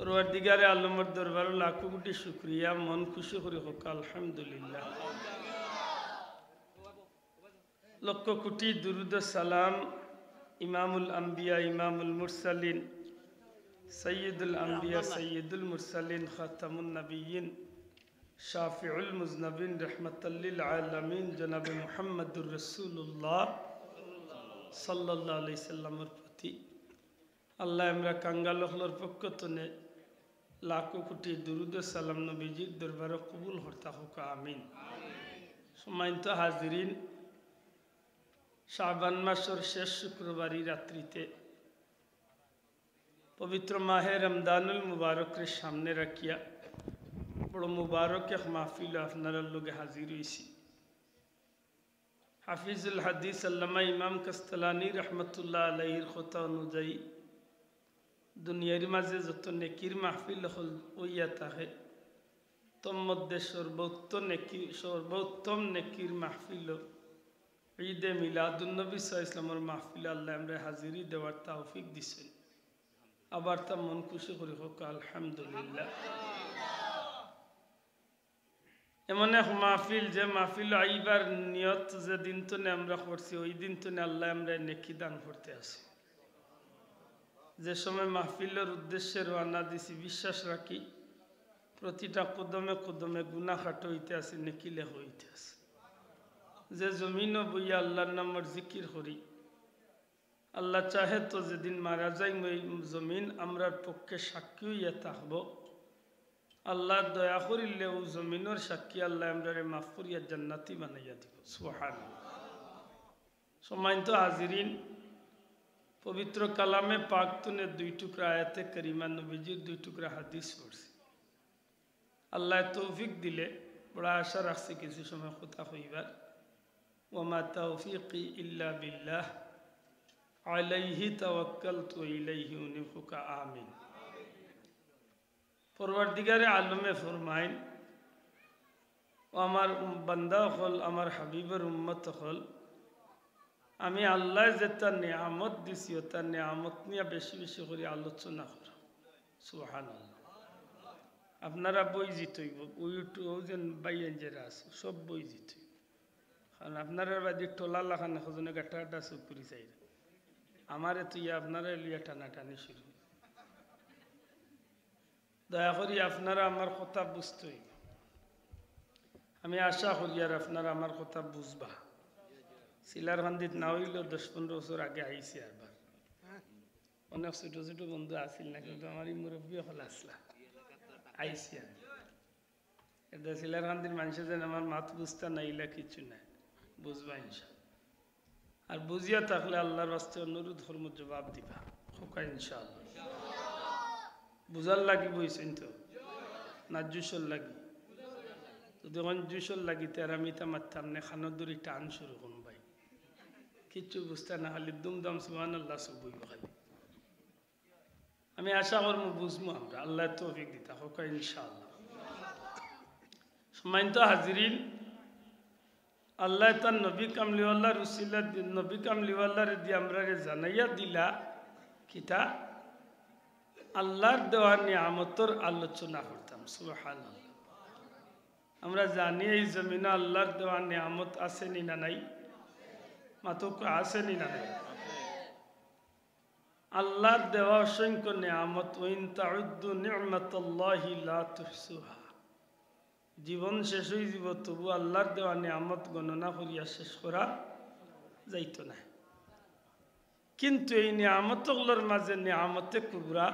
পরওয়ারদিগারে আলমের দরবারে লাখো কোটি শুকরিয়া, মন খুশি করে হোক আলহামদুলিল্লাহ। লক্ষ কোটি দুরুদ সালাম ইমামুল আম্বিয়া ইমামুল মুরসালিন সৈয়দুল আম্বিয়া সৈয়দুল মুরসালিন খাতামুন নবিয়্যিন শাফিউল মুজনবিন রহমাতাল্লিল আলামিন জনাবে মুহাম্মদুর রাসূলুল্লাহ সাল্লাল্লাহু আলাইহি সাল্লামের প্রতি আল্লাহ আমরা কাঙ্গাল হলর পক্ষ তনে লাখো কোটি দুরুদ সালাম নবীজির দরবারে কবুল হর্তা হোক আমিন। সম্মানিত হাজিরিন, শাবান মাসের শেষ শুক্রবারী রাত্রিতে পবিত্র মাহে রমদানুল মুবারকের সামনে রাখিয়া বড় মুবারক এক মাহফিল আপনার লোকে হাজির হয়েছি। হাফিজুল হাদিস আল্লামা ইমাম কাস্তালানি রহমতুল্লাহ আলাইহির কথা অনুযায়ী দুনিয়ার মাঝে যত নেকির মাহফিল হল হইয়া থাকে তোর মধ্যে সর্বোত্তম নেকির মাহফিল ঈদে মিলাদুন্নবী সাল্লাল্লাহু আলাইহি ওয়াসাল্লামের মাহফিল আল্লাহ আমরা হাজিরি দেওয়ার তৌফিক দিছেন। আবার তা মন খুশি করে হোক আলহামদুলিল্লাহ। এমন এক মাহফিল যে মাহফিল আইবার নিয়ত যে দিন তনে আমরা করছি ওই দিন তনে আল্লাহ আমরা নেকি দান করতে আসি। যে সময় মাহফিলের উদ্দেশ্যে রওনা দিছি বিশ্বাস রাখি প্রতিটা কদমে কদমে গুনাহ খাটো হইতে আছে, নেকি লেখ হইতে আছে। যে জমিনও বইয়া আল্লাহর নামের জিকির করি আল্লাহ চাহে তো যেদিন মারা যাই ওই জমিন আমরার পক্ষে সাক্ষী হইয়া থাকব। আল্লাহ দয়া করিলে ও জমিনের সাক্ষী আল্লাহ আমরারে মাফ করিয়া জান্নাতি বানাইয়া দিব সুবহানাল্লাহ। সম্মানিত হাজিরিন, পবিত্র কালামে পাক তুনে দুই টুকরা আয়াতে করিমা নবীজির দুই টুকরা হাদিস পড়ছি। আল্লাহ তৌফিক দিলে বড় আশা রাখছি কিছু সময় কথা কইবার। ওয়ামা তাওফিকি ইল্লা বিল্লাহ আলাইহি তাওয়াক্কালতু ইলাইহি উনীবুকা আমিন। পরওয়ারদিগারে আলমে ফরমাইন, ও আমার বান্দা হল আমার হাবিবের উম্মত হল, আমি আল্লাহ যে তার নিয়ামত দিছি ও তার নিয়ামত নিয়ে বেশি বেশি করে আলোচনা করো সুবহানাল্লাহ। আপনারা বই জিতইব ওই যে বাইন যারা আছে সব বই জিতইব, কারণ আপনারা বাদি টোলা লাখান সজনে গাটা গাটা চুপ করি চাই আমারে তুই আপনারা লিয়া টানাটানি শুরু। দয়া করি আপনারা আমার কথা বুঝতে হইব। আমি আশা করি আর আপনারা আমার কথা বুঝবা। সিলার ফান্দিত না হইলেও 10-15 বছর আগে আইসি আরবার। অনেক ছোট ছোট বন্ধু আসিল না, কিন্তু আমার এই মুরব্বী হল আসলা আইসি আর এটা সিলার ফান্দির মানুষের যেন আমার মাত বুঝতে নাইলা কিছু নাই, বুঝবা ইনশাল্লাহ। আর বুঝিয়া থাকলে আল্লাহর রাস্তে অনুরোধ ধর্ম জবাব দিবা খোকা ইনশাআল্লাহ। বুঝার লাগি বইছেন তো না জুসর লাগি? যদি এখন জুসর লাগি তার আমি তা মারতাম না, খানোর দূরি টান শুরু করুন ভাই, কিচ্ছু বুঝতে না খালি দুমদাম সুবহানাল্লাহ সব বইব খালি। আমি আশা করবো বুঝবো আমরা, আল্লাহ তৌফিক দিতা হোক ইনশাআল্লাহ। সম্মানিত হাজিরিন, আল্লাহ তার নবী কামলিওয়াল্লাহ রসিল্লা নবী কামলিওয়াল্লাহরে দিয়ে আমরা জানাইয়া দিলা কিতা আল্লাহর দেওয়া নিয়ামতর আলোচনা করতাম সুবহানাল্লাহ। আমরা জানি এই জমিনে আল্লাহর দেওয়া নিয়ামত আসেনি না নাই? মাতক আসেনি না নাই? আল্লাহর দেওয়া অসংখ্য নিয়ামত, ওয়াইন তাউদ্দু নি'মাতাল্লাহি লা তুহসুহা। জীবন শেষ হয়ে যাব তবু আল্লাহর দেওয়া নিয়ামত গণনা করিয়া শেষ করা যাইত না। কিন্তু এই নিয়ামতগুলোর মাঝে নিয়ামতে কুবরা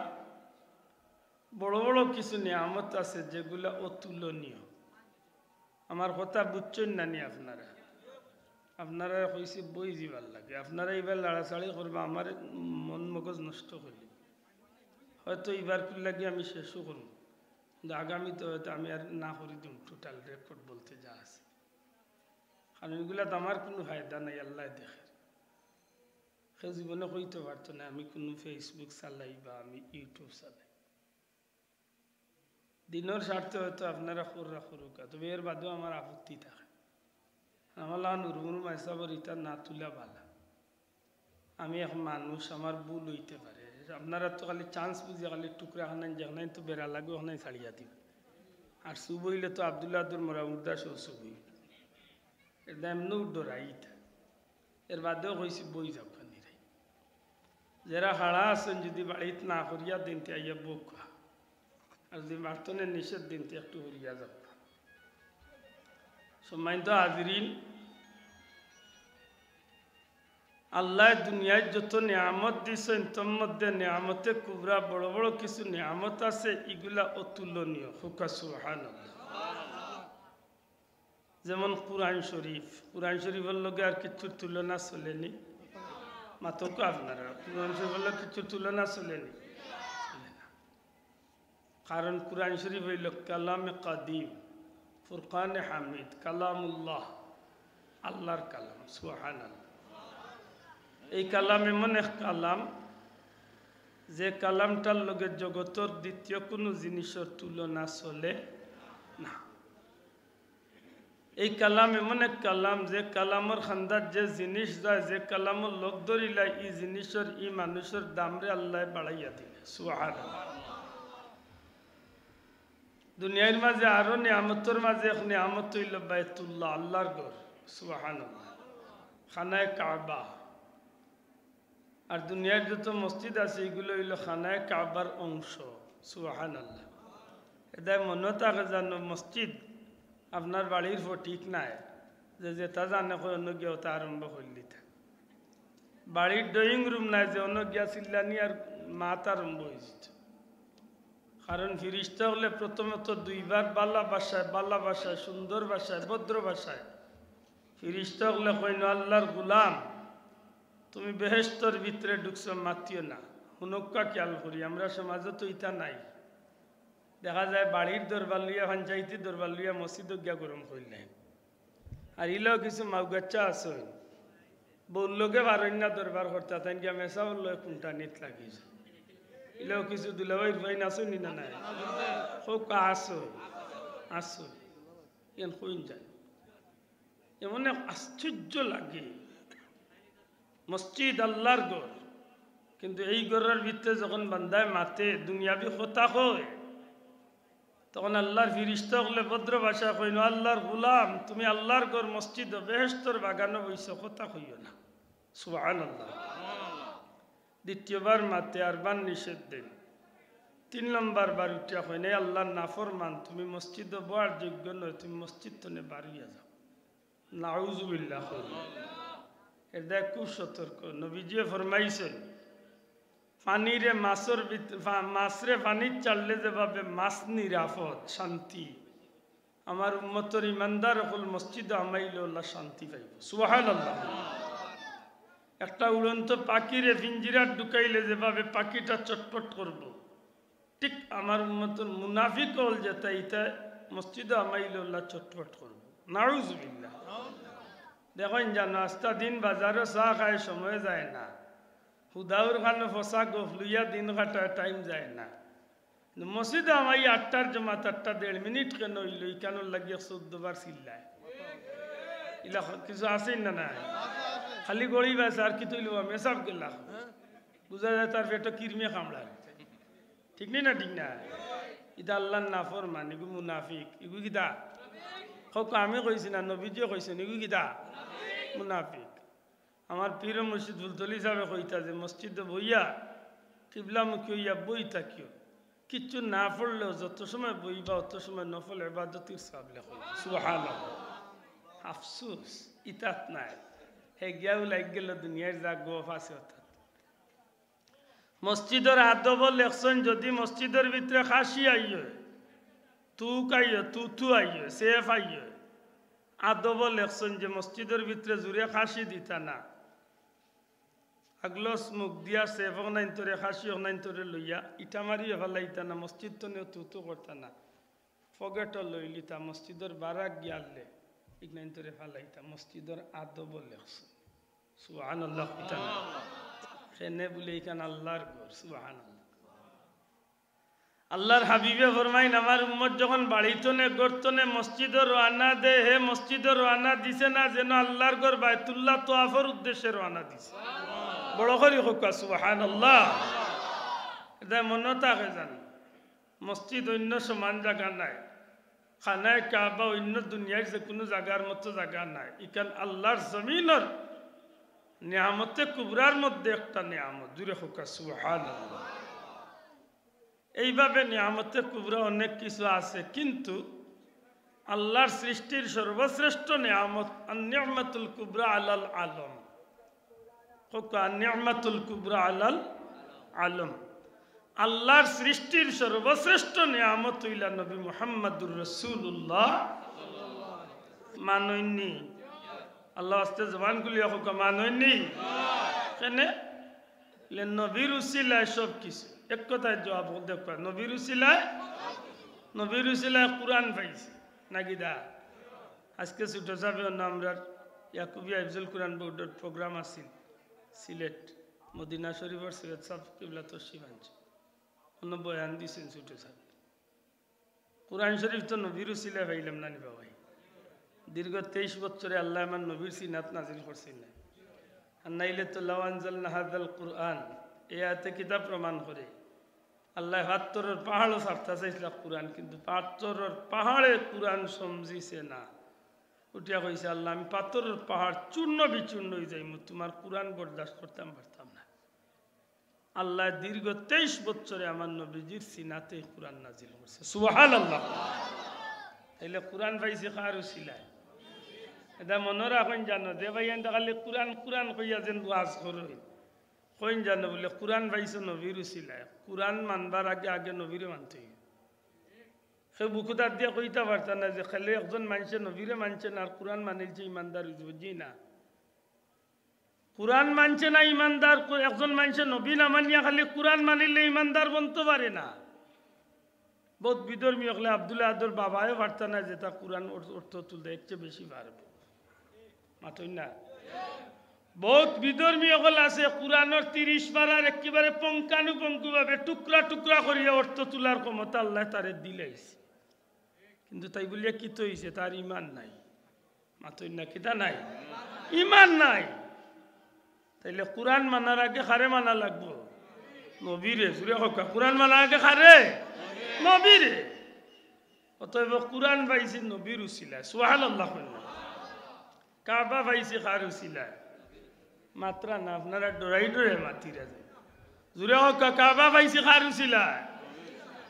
বড় বড় কিছু নিয়ামত আছে যেগুলা অতুলনীয়। আমার কথা বুঝছেন না নি আপনারা? আপনারা কইছি বই যাবার লাগে, আপনারা এবার লাড়াচাড়ি করবা, আমার মন মগজ নষ্ট করলি। হয়তো এবার লাগে আমি শেষও করব, কিন্তু আগামীতে হয়তো আমি আর না করি দিম টোটাল রেকর্ড বলতে যা আছে। কারণ এগুলা তো আমার কোনো ফায়দা নাই, আল্লাহ দেখে। সে জীবনে কইতে পারতো না আমি কোনো ফেসবুক চালাই বা আমি ইউটিউব চালাই। দিনের স্বার্থে হয়তো আপনারা খুররা খুরুকা, তবে এর বাদেও আমার আপত্তি থাকে। আমার নুরমুর মাইসাবর ইটা না তুলা বালা। আমি এখন মানুষ, আমার ভুল হইতে পারে, আপনারা তো খালি চান্স বুঝে খালি টুকরা খানাই যেখানে তো বেড়া লাগবে ওখানে ছাড়িয়া দিব আর শুভ হইলে তো আবদুল্লাহ আব্দুল মোরা উদ্দাস শুভ হইল এর এমনি ডরাইতা এর বাদেও কইছি বই যাও খানিরাই যারা হাড়া আছেন যদি বাড়িতে না করিয়া দিনতে আইয়া বুক আর যদি মার্তনের নিষেধ দিনতে একটু হরিয়া যাব সম্মানিত হাজিরিন আল্লাহ দুনিয়ায় যত নিয়ামত দিয়েছেন তোর মধ্যে নিয়ামতে কুবরা বড় বড় কিছু নিয়ামত আছে এগুলা অতুলনীয় হুকা সুবহানাল্লাহ যেমন কুরআন শরীফের লগে আর কিছুর তুলনা চলেনি মাতক আপনারা কুরআন শরীফের লগে কিছুর তুলনা চলেনি কারণ কুরআন শরীফ হইল কালামে কাদিম ফুরকানে হামিদ কালামুল্লাহ আল্লাহর কালাম সুবহানাল্লাহ এই কালাম এমন এক কালাম যে কালামটার লগে জগতের দ্বিতীয় কোনো জিনিসের তুলনা চলে না এই কালাম এমন এক কালাম যে কালামের খান্দার যে জিনিস যায় যে কালামের লোক ধরিলাই এই জিনিসের ই মানুষের দামরে আল্লাহ বাড়াইয়া দিলে সুবহানাল্লাহ দুনিয়ার মাঝে আরো নিয়ামতের মাঝে এক নিয়ামত হইল বাইতুল্লাহ আল্লাহর ঘর সুবহানাল্লাহ খানায়ে কাবা আর দুনিয়ার যত মসজিদ আছে এগুলো হইল খানায়ে কাবার অংশ সুবহানাল্লাহ এদায় মনে থাকে জানো মসজিদ আপনার বাড়ির ঠিক নাই যে যেটা জানে অন্য গিয়ে ওটা আরম্ভ করলি বাড়ির ড্রয়িং রুম নাই যে অন্য গিয়া চিল্লানি আর মাত আরম্ভ হয়েছে কারণ ফিরিস্তা হলে প্রথমত দুইবার বালা ভাষায় সুন্দর ভাষায় ভদ্র ভাষায় ফিরিস্তা হলে কইন আল্লাহর গুলাম তুমি বেহেশতর ভিতরে ঢুকছো মাতিও না হুনক্কা খেয়াল করি আমরা সমাজে তো ইটা নাই দেখা যায় বাড়ির দরবার লইয়া পঞ্চায়েতি দরবার লইয়া মসজিদ গিয়া গরম করলেন আর ইলেও কিছু মাউগাচ্চা আছে বউর লোকে বারণ্যা দরবার করতে তাই গিয়া মেসা বললো কোনটা নিত লাগিয়েছে ইলেও কিছু দুলাভাইর ভাই আসো নি না নাই হোক আসো ইয়ান কইন যায় এমন আশ্চর্য লাগে মসজিদ আল্লাহর ঘর কিন্তু এই ঘরের ভিতরে যখন বান্দায় মাতে দুনিয়াবি কথা কয় তখন আল্লাহর ফিরিস্তা হলে ভদ্র ভাষা কইন আল্লাহর গুলাম তুমি আল্লাহর ঘর মসজিদ বেহেশতর বাগানো বইছ কথা কইও না সুবহানাল্লাহ দ্বিতীয়বার মাতে আরবার নিষেধ দেন 3 নম্বর বার উঠিয়া কইন আল্লাহর নাফরমান তুমি মসজিদ বয়ার যোগ্য নয় তুমি মসজিদ তনে বাড়িয়া যাও নাউজুবিল্লাহ এটা খুব সতর্ক নবীজি ফরমাইছেন পানিরে মাছরে পানির চাললে যেভাবে মাছ নিরাপদ শান্তি আমার উম্মতর ইমানদার হল মসজিদ আমাইল্লাহ শান্তি পাইব সুবহানাল্লাহ একটা উড়ন্ত পাখিরে পিঞ্জিরার ঢুকাইলে যেভাবে পাখিটা চটপট করব ঠিক আমার উম্মতর মুনাফিক হল যেটা ইটা মসজিদ আমাইল্লাহ চটপট করব নাউজুবিল্লাহ দেখেন জানো আস্তা দিন বাজারও চা খায় সময় যায় না হুদাউর খানো ফসা গোফ লইয়া দিন কাটায় টাইম যায় না মসজিদে আমার 8টার জমাত 8টা 1.5 মিনিট কেন হইল কেন লাগিয়ে 14 বার চিল্লায় ইলা কিছু আসেন না নাই খালি গড়ি বাস আর কি তুইল মেসাব গেলা বুঝা যায় তার পেটে কিরমিয়া কামড়ায় ঠিক নেই না ঠিক না ইটা আল্লাহর নাফরমান এগু মুনাফিক এগু কিতা হোক আমি কইছি না নবীজিও কইছেন এগু কিতা মুনাফিক আমার পীর মুর্শিদ ফুলতলি সাহেব কইতা যে মসজিদে বইয়া কিবলামুখী হইয়া বই থাকিও কিচ্ছু না পড়লেও যত সময় বইবা অত সময় নফল ইবাদতের সওয়াব লেখো সুবহানাল্লাহ আফসোস ইতাত নাই হে গিয়াও লাগ গেল দুনিয়ার যা গোফ আছে অর্থাৎ মসজিদের আদব লেখছেন যদি মসজিদের ভিতরে খাসি আইয় তুক আইয় তু আইয় সেফ আইয় আদব লেখছেন যে মসজিদের ভিতরে জুড়ে খাসি দিতা না আগলস মুখ দিয়া সেফ নাই তোরে খাসি নাই তোরে লইয়া ইটা মারি ফেলাইতা না মসজিদ তো নিয়ে তু করতা না ফগেট লইলিতা মসজিদের বারাক গিয়ালে ইগনাইন তোরে ফেলাইতা মসজিদের আদব লেখছেন সুবহানাল্লাহ ইটা খেনে বলে এখানে আল্লাহর ঘর সুবহানাল্লাহ আল্লাহর হাবিবে ফরমাইন আমার উম্মত যখন বাড়িতনে গর্তনে মসজিদে রওনা দে হে মসজিদে রওনা দিছে না যেন আল্লাহর ঘর বাইতুল্লাহ তওয়াফের উদ্দেশ্যে রওনা দিছে বড় করে হোক সুবহানাল্লাহ এটা মনে থাকে জান মসজিদ অন্য সমান জায়গা নাই খানায় কাবা অন্য দুনিয়ার যে কোনো জায়গার মতো জায়গা নাই ইকান আল্লাহর জমিনের নিয়ামতে কুবরার মধ্যে একটা নিয়ামত জুড়ে হোক সুবহানাল্লাহ এইভাবে নিয়ামতে কুবরা অনেক কিছু আছে কিন্তু আল্লাহর সৃষ্টির সর্বশ্রেষ্ঠ নিয়ামত আন-নি'মাতুল কুবরা আলাল আলম হোক আন-নি'মাতুল কুবরা আলাল আলম আল্লাহর সৃষ্টির সর্বশ্রেষ্ঠ নিয়ামত হইলা নবী মুহাম্মদুর রাসূলুল্লাহ মানইনি আল্লাহ আস্তে জবানগুলি হোক মানইনি কেন নবীর উসিলায় সব কিছু এক কথায় জবাব দেখো নবীর উসিলায় কুরআন পাইছে নাকি দা আজকে ছোট যাবে আমরা ইয়াকুবিয়া ইফজুল কুরআন বোর্ডের প্রোগ্রাম আছিল সিলেট মদিনা শরীফের সৈয়দ সাহেব কিবলা তশরিফ আনছে অন্য বয়ান দিয়েছেন ছোট সাহেব কুরআন শরীফ তো নবীর উসিলায় পাইলাম না নিবা ভাই দীর্ঘ 23 বছরে আল্লাহ আমার নবীর সিনাত নাজিল করছেন না আর নাইলে তো লাউ আনজালনা হাযাল কুরআন এই আয়াতে কিতাব প্রমাণ করে আল্লাহ পাথরের পাহাড়ও ছাড়তে চাইছিল কুরআন কিন্তু পাথরের পাহাড়ে কুরআন সমঝিছে না উঠিয়া কইছে আল্লাহ আমি পাথরের পাহাড় চূর্ণ বিচূর্ণ হয়ে যাই তোমার কুরআন বরদাস্ত করতাম পারতাম না আল্লাহ দীর্ঘ 23 বছরে আমার নবীজির সিনাতে কুরআন নাজিল করছে সুবহানাল্লাহ তাইলে কুরআন পাইছে কার উসিলায় এটা মনে রাখেন জানো দে ভাই খালি কুরআন কুরআন কইয়া যেন ওয়াজ করই কইন জানো বলে কুরআন পাইছে নবীর উসিলায় কুরআন মানবার আগে আগে নবীরে মানতে সে বুকুদার দিয়ে কইতে পারত না যে খালি একজন মানুষে নবীরে মানছে না আর কুরআন মানিলছে ইমানদার বুঝি না কুরআন মানছে না ইমানদার একজন মানুষে নবী না মানিয়া খালি কুরআন মানিলে ইমানদার বলতে পারে না বহুত বিধর্মী হলে আব্দুল্লাহ আদর বাবাও পারত না যে তা কুরআন অর্থ তুলতে একটু বেশি পারবে মাথই না বহুত বিধর্মী হল আছে কুরআনের 30 পারার একেবারে পঙ্কানুপঙ্কু ভাবে টুকরা টুকরা করিয়া অর্থ তোলার ক্ষমতা আল্লাহ তারে দিলাইছে কিন্তু তাই বলিয়া কি তো হইছে তার ঈমান নাই মাথই না কিটা নাই ঈমান নাই তাইলে কুরআন মানার আগে খারে মানা লাগবো নবীরে জুড়ে হোক কুরআন মানার আগে খারে নবীরে অতএব কুরআন পাইছে নবীর উসিলায় সুবহানাল্লাহ কাবা পাইছে কার উসিলায় মাত্রা না আপনারা ডরাই ডরে মাতিরা যায় জুড়ে হোক কাবা পাইছে কার উসিলায়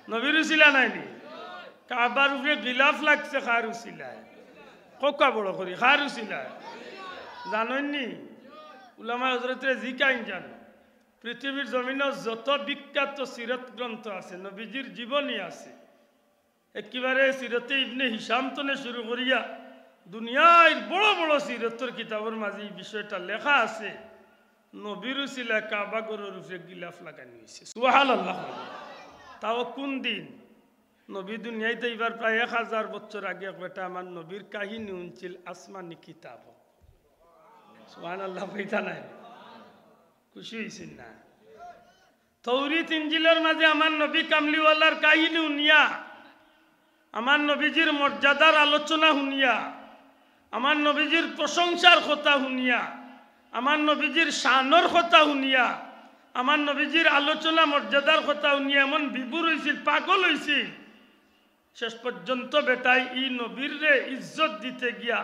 নবীর উসিলা নাইনি কাবার উপরে গিলাফ লাগছে কার উসিলায় কোকা বড় করি কার উসিলায় জানেননি উলামা হযরতে জিকাইন জানো পৃথিবীর জমিনে যত বিখ্যাত সিরত গ্রন্থ আছে নবীজির জীবনী আছে একেবারে সিরতে ইবনে হিশাম তনে শুরু করিয়া দুনিয়ার বড় বড় সিরতের কিতাবের মাঝে এই বিষয়টা লেখা আছে নবীর উসিলা কাবা গরের উপরে গিলাফ লাগানি হয়েছে সুবহানাল্লাহ তাও কোন দিন নবী দুনিয়াতে এবার প্রায় 1000 বছর আগে একটা আমার নবীর কাহিনী উনছিল আসমানি কিতাব সুবহানাল্লাহ কইতা নাই খুশি হইছেন না তৌরাত ইনজিলের মাঝে আমার নবী কামলিওয়ালার কাহিনী শুনিয়া আমার নবীজির মর্যাদার আলোচনা শুনিয়া আমার নবীজির প্রশংসার কথা শুনিয়া আমার নবীজির শানের কথা শুনিয়া আমার নবীজির আলোচনা মর্যাদার কথা শুনিয়া এমন বিভোর হইছিল পাগল হইছিল শেষ পর্যন্ত বেটাই ই নবীর রে ইজ্জত দিতে গিয়া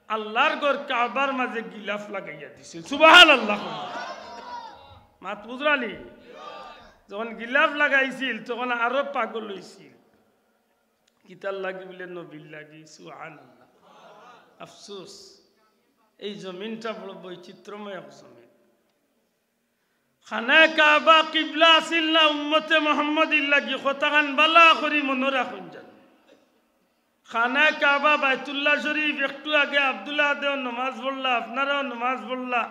আল্লাহর ঘর কাবার মাঝে গিলাফ লাগাইয়া দিছিল সুবহানাল্লাহ মাত বুঝরানি যখন গিলাফ লাগাইছিল তখন আরো পাগল হইছিল কিতাল লাগি বলে নবীর লাগি সুবহানাল্লাহ আফসোস এই জমিনটা বড় বৈচিত্র্যময় এক জমিন খানা কাবা কিবলা আছিল না উম্মতে মুহাম্মদির লাগি কথাখান বালা করি মনে রাখুন জান খানা কাবা বাইতুল্লাহ শরীফ একটু আগে আব্দুল্লাহ দেও নামাজ পড়লা আপনারাও নামাজ পড়লা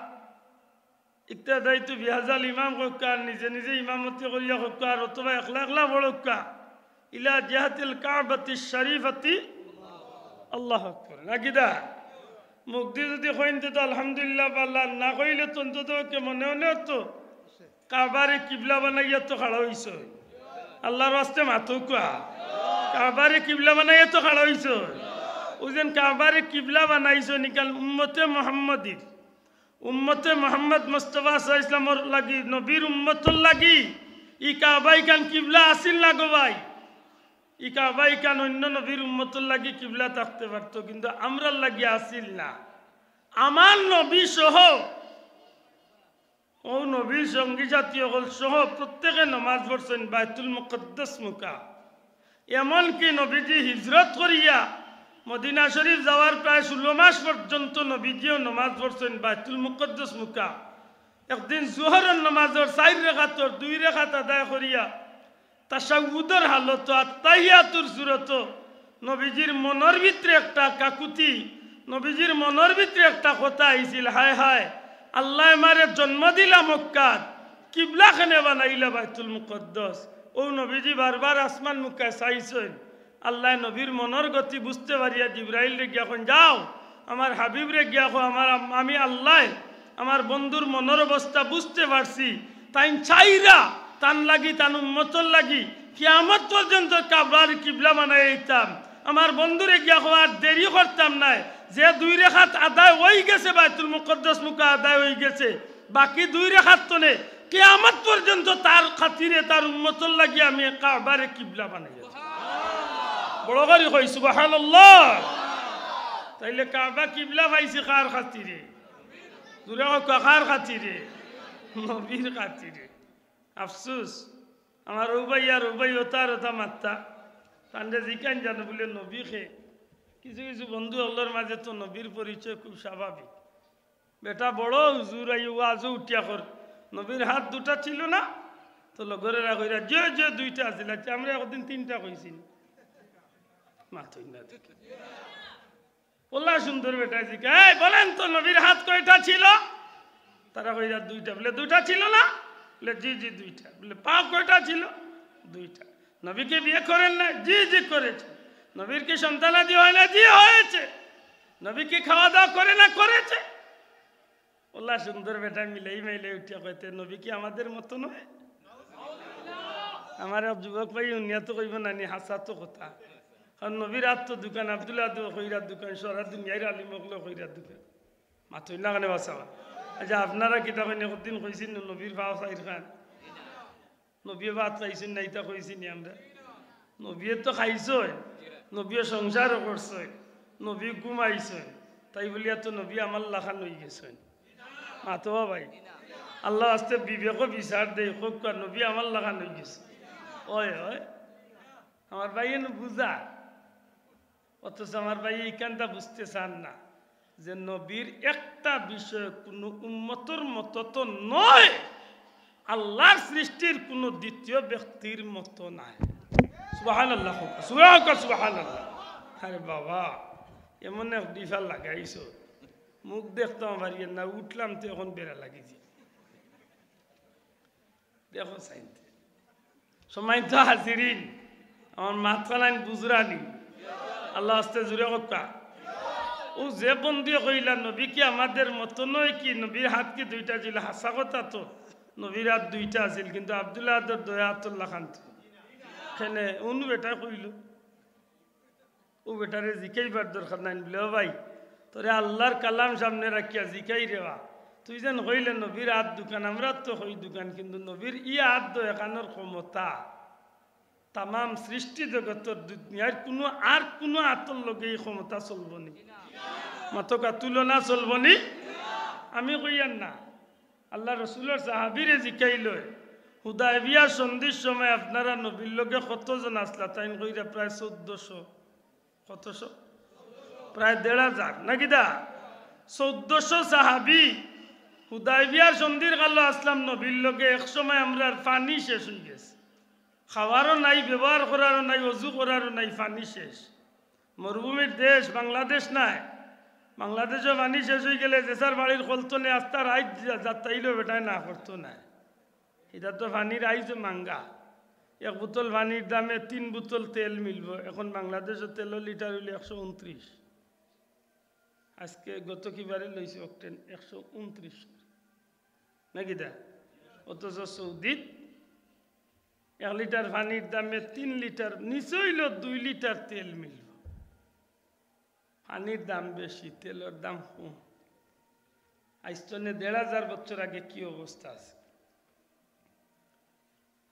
ইত্যাদাই তো বিহাজাল ইমাম হক্কা নিজে নিজে ইমামতি করিয়া হক্কা আর অথবা একলা একলা বড়ক্কা ইলা জিহাতিল কাবাতি শরীফাতি আল্লাহ আকবার নাকিদা মুক্তি যদি কইনতে তো আলহামদুলিল্লাহ আল্লাহ না কইলে তো অন্তত কে মনে মনে তো কাবারে কিবলা বানাইয়া তো খাড়া হইছ আল্লাহর রাস্তে মাথুকা কাবারে কিবলা বানাইয়া তো খাড়া হইছ ওইজন কাবারে কিবলা বানাইছ নিকাল উম্মতে মুহাম্মাদির উম্মতে মুহাম্মদ মুস্তাফা সাল্লাল্লাহু আলাইহি ওয়াসাল্লামের লাগি নবীর উম্মতর লাগি ই কাবাই কান কিবলা আসিল না গো ভাই ই কাবাই কান অন্য নবীর উম্মতুর লাগি কিবলা থাকতে পারতো কিন্তু আমরার লাগি আসিল না আমার নবী সহ ও নবীর সঙ্গী জাতীয় হল সহ প্রত্যেকে নমাজ পড়ছেন বাইতুল মুকদ্দাস মুকা এমনকি নবীজি হিজরত করিয়া মদিনা শরীফ যাওয়ার প্রায় 16 মাস পর্যন্ত নবীজিও নমাজ পড়ছেন বাইতুল মুকদ্দাস মুকা একদিন জোহরের নামাজের 4 রাকাতর 2 রাকাত আদায় করিয়া তাশাহুদের হালত আত্তাহিয়াতুর সূরত নবীজির মনের ভিতরে একটা কাকুতি নবীজির মনের ভিতরে একটা কথা আইছিল হায় হায় আল্লাহ আমারে জন্ম দিলা মক্কাত কিবলা খানে বানাইলা বাইতুল মুকদ্দাস ও নবীজি বারবার আসমান মুখায় চাইছেন আল্লাহ নবীর মনের গতি বুঝতে পারিয়া জিবরাইল রে গিয়া যাও আমার হাবিব রে গিয়া আমি আল্লাহ আমার বন্ধুর মনের অবস্থা বুঝতে পারছি তাই চাইরা তান লাগি তান উম্মতর লাগি কিয়ামত পর্যন্ত কাবার কিবলা বানাই দিতাম আমার বন্ধুরে গিয়া আর দেরি করতাম না যে 2 রাকাত আদায় হয়ে গেছে বাইতুল মুকদ্দাস মুকা আদায় হয়ে গেছে বাকি 2 রাকাত তো নে কিয়ামত পর্যন্ত তার খাতিরে তার উম্মতর লাগি আমি কাবারে কিবলা বানাই বড় করে কই সুবহানাল্লাহ তাইলে কাবা কিবলা পাইছে কার খাতিরে দূরে কার খাতিরে নবীর খাতিরে আফসোস আমার রুবাই ওতার ওতা মাত্তা তান্ডে জিকান জানো বলে নবী খে কিছু কিছু বন্ধু আল্লাহর মাঝে তো নবীর পরিচয় খুব স্বাভাবিক বেটা বড় হুজুর আই ওয়াজও উঠিয়া কর নবীর হাত 2টা ছিল না তো লগরেরা কইরা যে 2টা আছিল আমরা একদিন 3টা কইছি মাথই না দেখি বললা সুন্দর বেটা জিকা এই বলেন তো নবীর হাত কয়টা ছিল তারা কইরা 2টা বলে 2টা ছিল না বলে জি 2টা বলে পা কয়টা ছিল 2টা নবীকে বিয়ে করেন না জি করেছে নবীর কি সন্তানাদি হয় না জি হয়েছে নবী কি খাওয়া দাওয়া করে না করেছে বললা সুন্দর বেটা মিলে উঠিয়া কইতে নবী কি আমাদের মতো নয় আমার যুবক ভাই উন্নত কইব নানি হাসা তো কথা কারণ নবীর হাত তো দোকান আব্দুল্লাহ কইরার দোকান সারা দুনিয়ার আলী মগলো কইরার দোকান মাথই না কেন বাঁচাবা আচ্ছা আপনারা কিতা কইন একদিন কইছেন নবীর ভাও সাইর খান নবী ভাত খাইছেন না ইতা কইছি নি আমরা নবী তো খাইছই নবী সংসারও করছই নবী ঘুমাইছই তাই বলিয়া তো নবী আমার লাখান হয়ে গেছেন মাতো ভাই আল্লাহ আস্তে বিবেক বিচার দেয় হোক নবী আমার লাখান হয়ে গেছে ওই আমার ভাই বুঝা অথচ আমার ভাই এইখানটা বুঝতে চান না যে নবীর একটা বিষয় কোনো উম্মতর মতো তো নয় আল্লাহর সৃষ্টির কোনো দ্বিতীয় ব্যক্তির মতো নাই সুবহানাল্লাহ সুবহানাল্লাহ আরে বাবা এমন এক ডিফাল লাগাইছো মুখ দেখতাম পারি না উঠলাম তো এখন বেড়া লাগিয়েছি দেখো সাইনতে সময় তো হাজিরিন আমার মাথা লাইন বুজরানি আল্লাহ আস্তে জুড়ে হকা ও যে বন্ধু কইলা নবী কি আমাদের মতো নয় কি নবীর হাত কি 2টা ছিল হাসা কথা তো নবীর হাত 2টা আছিল কিন্তু আব্দুল্লাহ দয়া আতুল্লাহ খান এখানে অনু বেটা কইল ও বেটারে জিকাইবার দরকার নাই বলে ও ভাই তোরে আল্লাহর কালাম সামনে রাখিয়া জিকাই রেবা তুই যেন কইলে নবীর হাত দোকান আমরা তো হই দোকান কিন্তু নবীর হাত দো এখানোর ক্ষমতা তাম সৃষ্টি জগতের দুনিয়ার কোনো আতর লগে এই ক্ষমতা চলবনি মাতকা তুলনা চলবনি আমি কইয়ার না আল্লাহ রসুলের সাহাবিরে জিকাইল হুদায়বিয়া সন্ধির সময় আপনারা নবীর লগে কতজন আসলা তাই কইরা প্রায় 1400 কতশো প্রায় 1500 নাকি দা 1400 সাহাবি হুদায়বিয়ার সন্ধির কালো আসলাম নবীর লগে এক সময় আমরা পানি শেষ হয়ে গেছে খাওয়ারও নাই ব্যবহার করারও নাই অজু করারও নাই পানি শেষ মরুভূমির দেশ বাংলাদেশ নাই বাংলাদেশও পানি শেষ হয়ে গেলে দেশের বাড়ির কলতনে আস্তার আইজ যাত্রাইলেও বেটায় না করতো না এটা তো পানির আইজ মাঙ্গা 1 বোতল পানির দামে 3 বোতল তেল মিলব এখন বাংলাদেশের তেলের লিটার হইলে 129 আজকে গত কিবারে লইছে অক্টেন 129 নাকি দা অথচ সৌদিত 1 লিটার পানির দামে 3 লিটার নিচে হইল 2 লিটার তেল মিলব পানির দাম বেশি তেলের দাম কম আজ তো 1500 বছর আগে কি অবস্থা আছে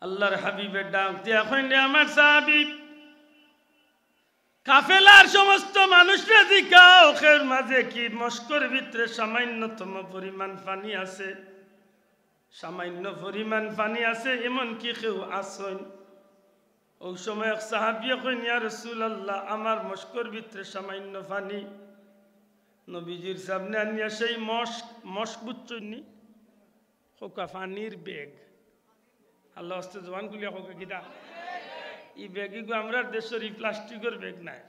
আল্লাহর হাবিবের ডাক দিয়া কইলে আমার সাহাবী কাফেলার সমস্ত মানুষরা জিকাও ওর মাঝে কি মস্কর ভিতরে সামান্যতম পরিমাণ পানি আছে, সামান্য পরিমাণ পানি আছে, এমন কি কেউ আসেন? ওই সময় এক সাহাবী কইন ইয়া রাসূলুল্লাহ আমার মস্কর ভিতরে সামান্য পানি। নবীজির সামনে আনিয়া সেই মস্ক বুঝছনি খোকা পানির ব্যাগ, আল্লাহ হস্তে জবান গুলিয়া খোকা কিটা এই ব্যাগিগু আমরা দেশের এই প্লাস্টিকের ব্যাগ নাই,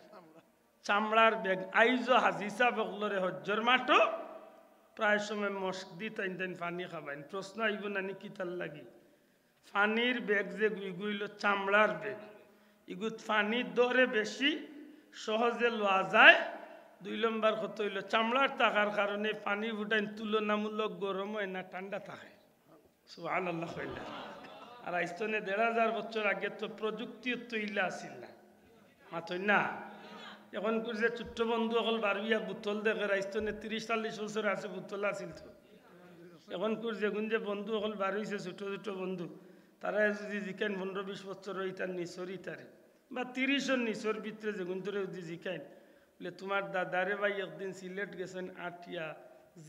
চামড়ার ব্যাগ। আইজ হাজিসা বগলরে হজ্জর মাঠো প্রায় সময় মস্ক দি তাইন তাইন পানি খাবাইন। প্রশ্ন আইব নানি কিতার লাগি পানির ব্যাগ যে গুইগুইল চামড়ার ব্যাগ, ইগুত পানির দরে বেশি সহজে লওয়া যায়। 2 নম্বর কত হইল চামড়ার থাকার কারণে পানি ফুটাইন তুলনামূলক গরম হয় না, ঠান্ডা থাকে। সুবহানাল্লাহ কইলা। আর আইস্তনে 1500 বছর আগে তো প্রযুক্তি তো ইলা আসিল না মাথই না। এখন যে ছোট্ট বন্ধু অকল বারবিয়া বোতল দেখে আইস্তনে 30-40 বছর আছে বোতল আসিল তো। এখন যেগুন যে বন্ধু অকল বার হয়েছে ছোট ছোট বন্ধু, তারা যদি জিকাইন 15-20 বছর ইতার নিচর ইতারে বা 30-এর নিচর ভিতরে যেগুন ধরে যদি জিকাইন বলে তোমার দাদারে ভাই একদিন সিলেট গেছেন আটিয়া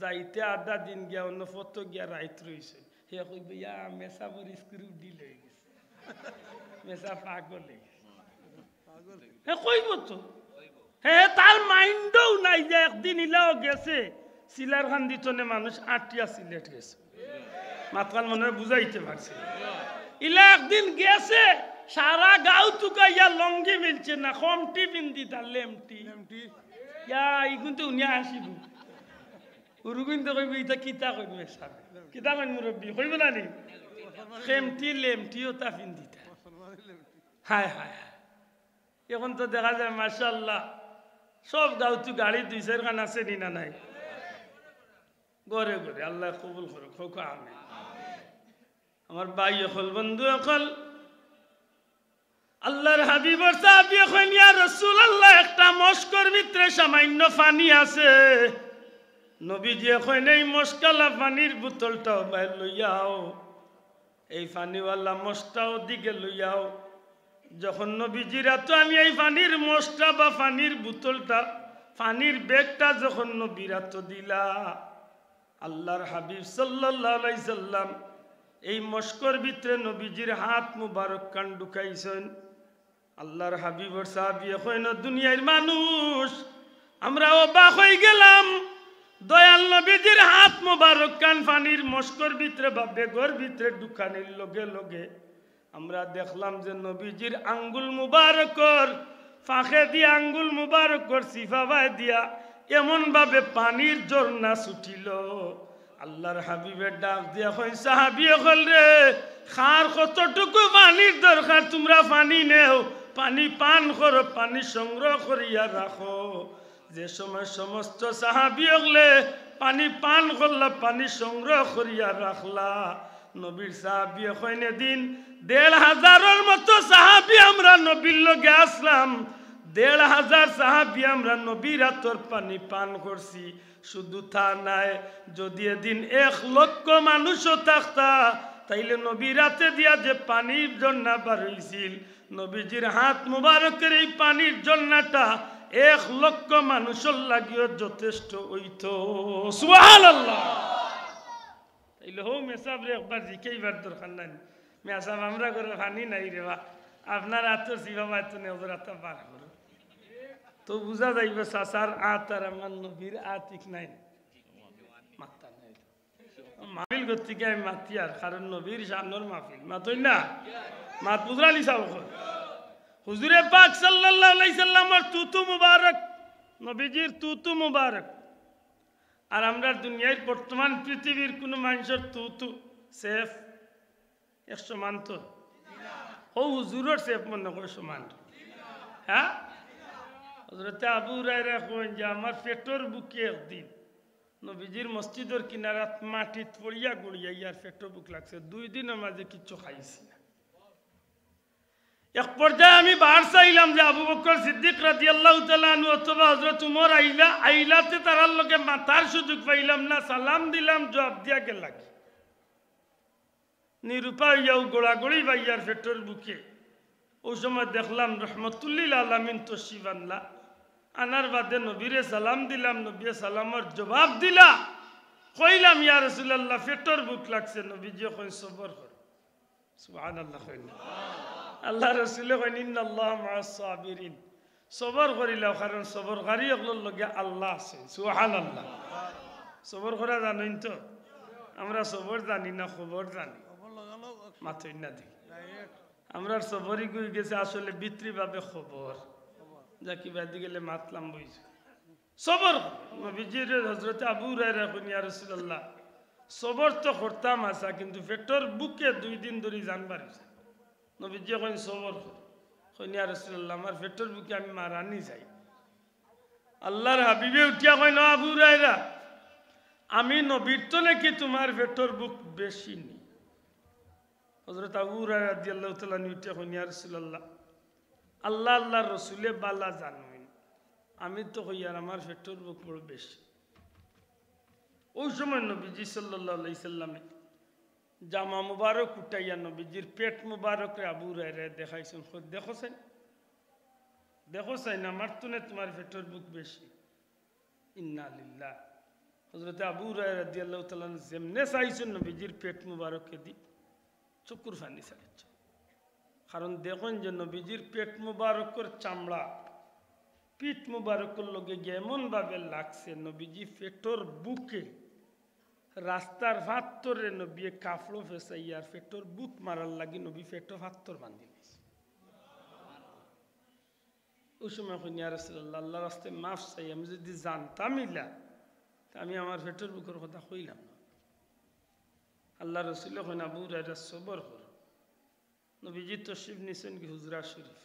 যাইতে আধা দিন গিয়া অন্য ফটো গিয়া রাইত রয়েছে, হে কইব ইয়া মেসা বড় স্ক্রু ডিল হয়ে গেছে, মেসা পাগল হয়ে গেছে। হ্যাঁ কইব তো, হ্যাঁ তার মাইন্ডও নাই যে একদিন ইলাও গেছে সিলার খান দিতনে মানুষ আটিয়া সিলেট গেছে, মাতকান মনে হয় বুঝাইতে পারছে। ইলা একদিন গেছে সারা গাঁও তুকা ইয়া লঙ্গি মিলছে না, কমটি বিন্দি তার লেমটি ইয়া ইগুনতে উনিয়া আসিব উরুগুনতে কইব ইটা কিতা কইব মেসা কিতা কইন মুরব্বী কইব না নি খেমটি লেমটিও তা বিন্দিতা। হায় হায় এখন তো দেখা যায় মাশাআল্লাহ সব গাঁও তু গাড়ি 2-4 খান আছে নি না নাই, গড়ে গড়ে আল্লাহ কবুল করুক হোক আমিন। আমার ভাই অকল বন্ধু অকল আল্লাহর হাবিবর সাহাবী কইন ইয়া রাসূলুল্লাহ একটা মস্কর ভিতরে সামান্য পানি আছে। নবীজি কইন এই মস্কালা পানির বোতলটাও বাইর লইয়াও, এই পানিওয়ালা মস্কটাও দিকে লইয়াও। যখন নবীজিরা তো আমি এই পানির মস্কটা বা পানির বোতলটা পানির ব্যাগটা যখন নবীরা তো দিলা, আল্লাহর হাবিব সাল্লাল্লাহু আলাইহি সাল্লাম এই মস্কর ভিতরে নবীজির হাত মুবারক কান ঢুকাইছেন। আল্লাহর হাবিবর সাহাবী কইন দুনিয়ার মানুষ আমরা অবাক হয়ে গেলাম, দয়াল নবীজির হাত মুবারক কান পানির মস্কর ভিতরে বা বেগর ভিতরে ঢুকানির লগে লগে আমরা দেখলাম যে নবীজির আঙ্গুল মুবারকর ফাঁকে দিয়া আঙ্গুল মুবারকর সিফাবায় দিয়া এমন ভাবে পানির ঝর্ণা ছুটিল। আল্লাহর হাবিবের ডাক দিয়া কই সাহাবী হল রে খার কতটুকু পানির দরকার, তোমরা পানি নেও, পানি পান করো, পানি সংগ্রহ করিয়া রাখো। যে সময় সমস্ত সাহাবী হলে পানি পান করলা, পানি সংগ্রহ করিয়া রাখলা, নবীর সাহাবী কইনে দিন 1500-এর মতো সাহাবী আমরা নবীর লগে আসলাম, 1500 সাহাবী আমরা নবীর হাতর পানি পান করছি। শুধু তা নাই, যদি এদিন 1 লক্ষ মানুষও থাকতা তাইলে নবীর হাতে দিয়া যে পানির ঝর্ণা বার হইছিল, নবীজির হাত মুবারকের এই পানির ঝর্ণাটা 1 লক্ষ মানুষের লাগিও যথেষ্ট হইতো। সুবহানাল্লাহ। তাইলে হো মেসাব রে একবার জিকাইবার দরকার নাই, মেসাব আমরা করে পানি নাই রে বা আপনার হাতের সিবা মাইতো নে ওদের হাতে পার করো তো বুঝা যাইবে চাচার আত আর আমার নবীর আতিক নাই মাত্তা নাই। মাহফিল গতিকে আমি মাতি আর কারণ নবীর শানোর মাহফিল মাতই না মাত বুঝরালি চাও হুজুরে পাক সাল্লাল্লাহু আলাইহি সাল্লামের তুতু মুবারক, নবীজির তুতু মুবারক। আর আমরা দুনিয়ার বর্তমান পৃথিবীর কোন মানুষের তুতু সেফ 100 মান তো ও হুজুরের সেফ মনে করে সমান। হ্যাঁ হযরতে আবু হুরায়রা কইন যে আমার পেটর বুকে একদিন নবীজির মসজিদের কিনারাত মাটিত পড়িয়া গড়িয়া ইয়ার পেটর বুক লাগছে, 2 দিনের মাঝে কিচ্ছু খাইছি না। এক পর্যায়ে আমি বাহার চাইলাম যে আবু বকর সিদ্দিক রাদিয়াল্লাহু তাআলা আনহু অথবা হযরত উমর আইলাতে তারার লগে মাথার সুযোগ পাইলাম না, সালাম দিলাম জবাব দিয়া গেল। নিরুপায় ইয়াও গোড়াগড়ি বাইয়ার ফেটোর বুকে ওই সময় দেখলাম রহমতুল্লিল আলামিন তশরিফ আনলা আনার বাদে নবীরে সালাম দিলাম নবী সালামর জবাব দিলা কইলাম ইয়া রাসূলুল্লাহ ফেটোর বুক লাগছে নবীজি কই সবর কর সুবহানাল্লাহ কইনা আল্লাহ রাসূলে কইন ইন্নাল্লাহ মা'আস সাবিরিন সবর করিলাও কারণ সবর গারি ওগুলোর লগে আল্লাহ আছে সুবহানাল্লাহ সবর করা জানেন তো আমরা সবর জানি না খবর জানি মাথই না দি আমরা সবরই কই গেছে আসলে বিত্রিভাবে খবর যা কি বাদি গেলে মাতলাম বইছে সবর নবীজির হযরত আবু হুরায়রা কইন ইয়া রাসূলুল্লাহ সবর তো করতাম আসা কিন্তু পেটর বুকে 2 দিন ধরে জানবার নবীজি কইন সবর কইন ইয়া রাসূলুল্লাহ আমার পেটর বুকে আমি মারানি যাই আল্লাহর হাবিবে উঠিয়া কইন আবু হুরায়রা আমি নবীর তো নাকি তোমার পেটর বুক বেশি নি হযরত আবু হুরায়রা রাদিয়াল্লাহু তাআলা উঠিয়া কইন ইয়া রাসূলুল্লাহ আল্লাহ আল্লাহর রাসূলে বালা জানেন আমি তো কইয়ার আমার পেটর বুক বড় বেশি ওই সময় নবীজি সাল্লাল্লাহু আলাইহি সাল্লামে জামা মুবারক উঠাইয়া নবীজির পেট মুবারক আবু হুরায়রা দেখাইছেন দেখোছেন আমার তো না তোমার পেটর বুক বেশি ইন্না লিল্লাহ হযরত আবু হুরায়রা রাদিয়াল্লাহু তাআলা যেমনে চাইছেন নবীজির পেট মুবারককে দি চকুর পানি ছাড়ছে কারণ দেখুন যে নবীজির পেট মুবারকের চামড়া পিঠ মুবারকের লগে এমন ভাবে লাগছে নবীজি পেটর বুকে রাস্তার ফাত্তরে নবী কাফড়ো ফেসাইয়ার পেটর বুক মারার লাগি নবী পেটো ফাত্তর বান্ধি দিয়েছে ওই সময় কইন ইয়া রাসূলুল্লাহ আল্লাহর রাস্তায় মাফ চাই আমি যদি জানতাম ইলা আমি আমার পেটর বুকের কথা কইলাম না আল্লাহ রাসূল কইন আবু হুরায়রা সবর কর নবীজি তশরিফ নিছেন কি হুজরা শরীফ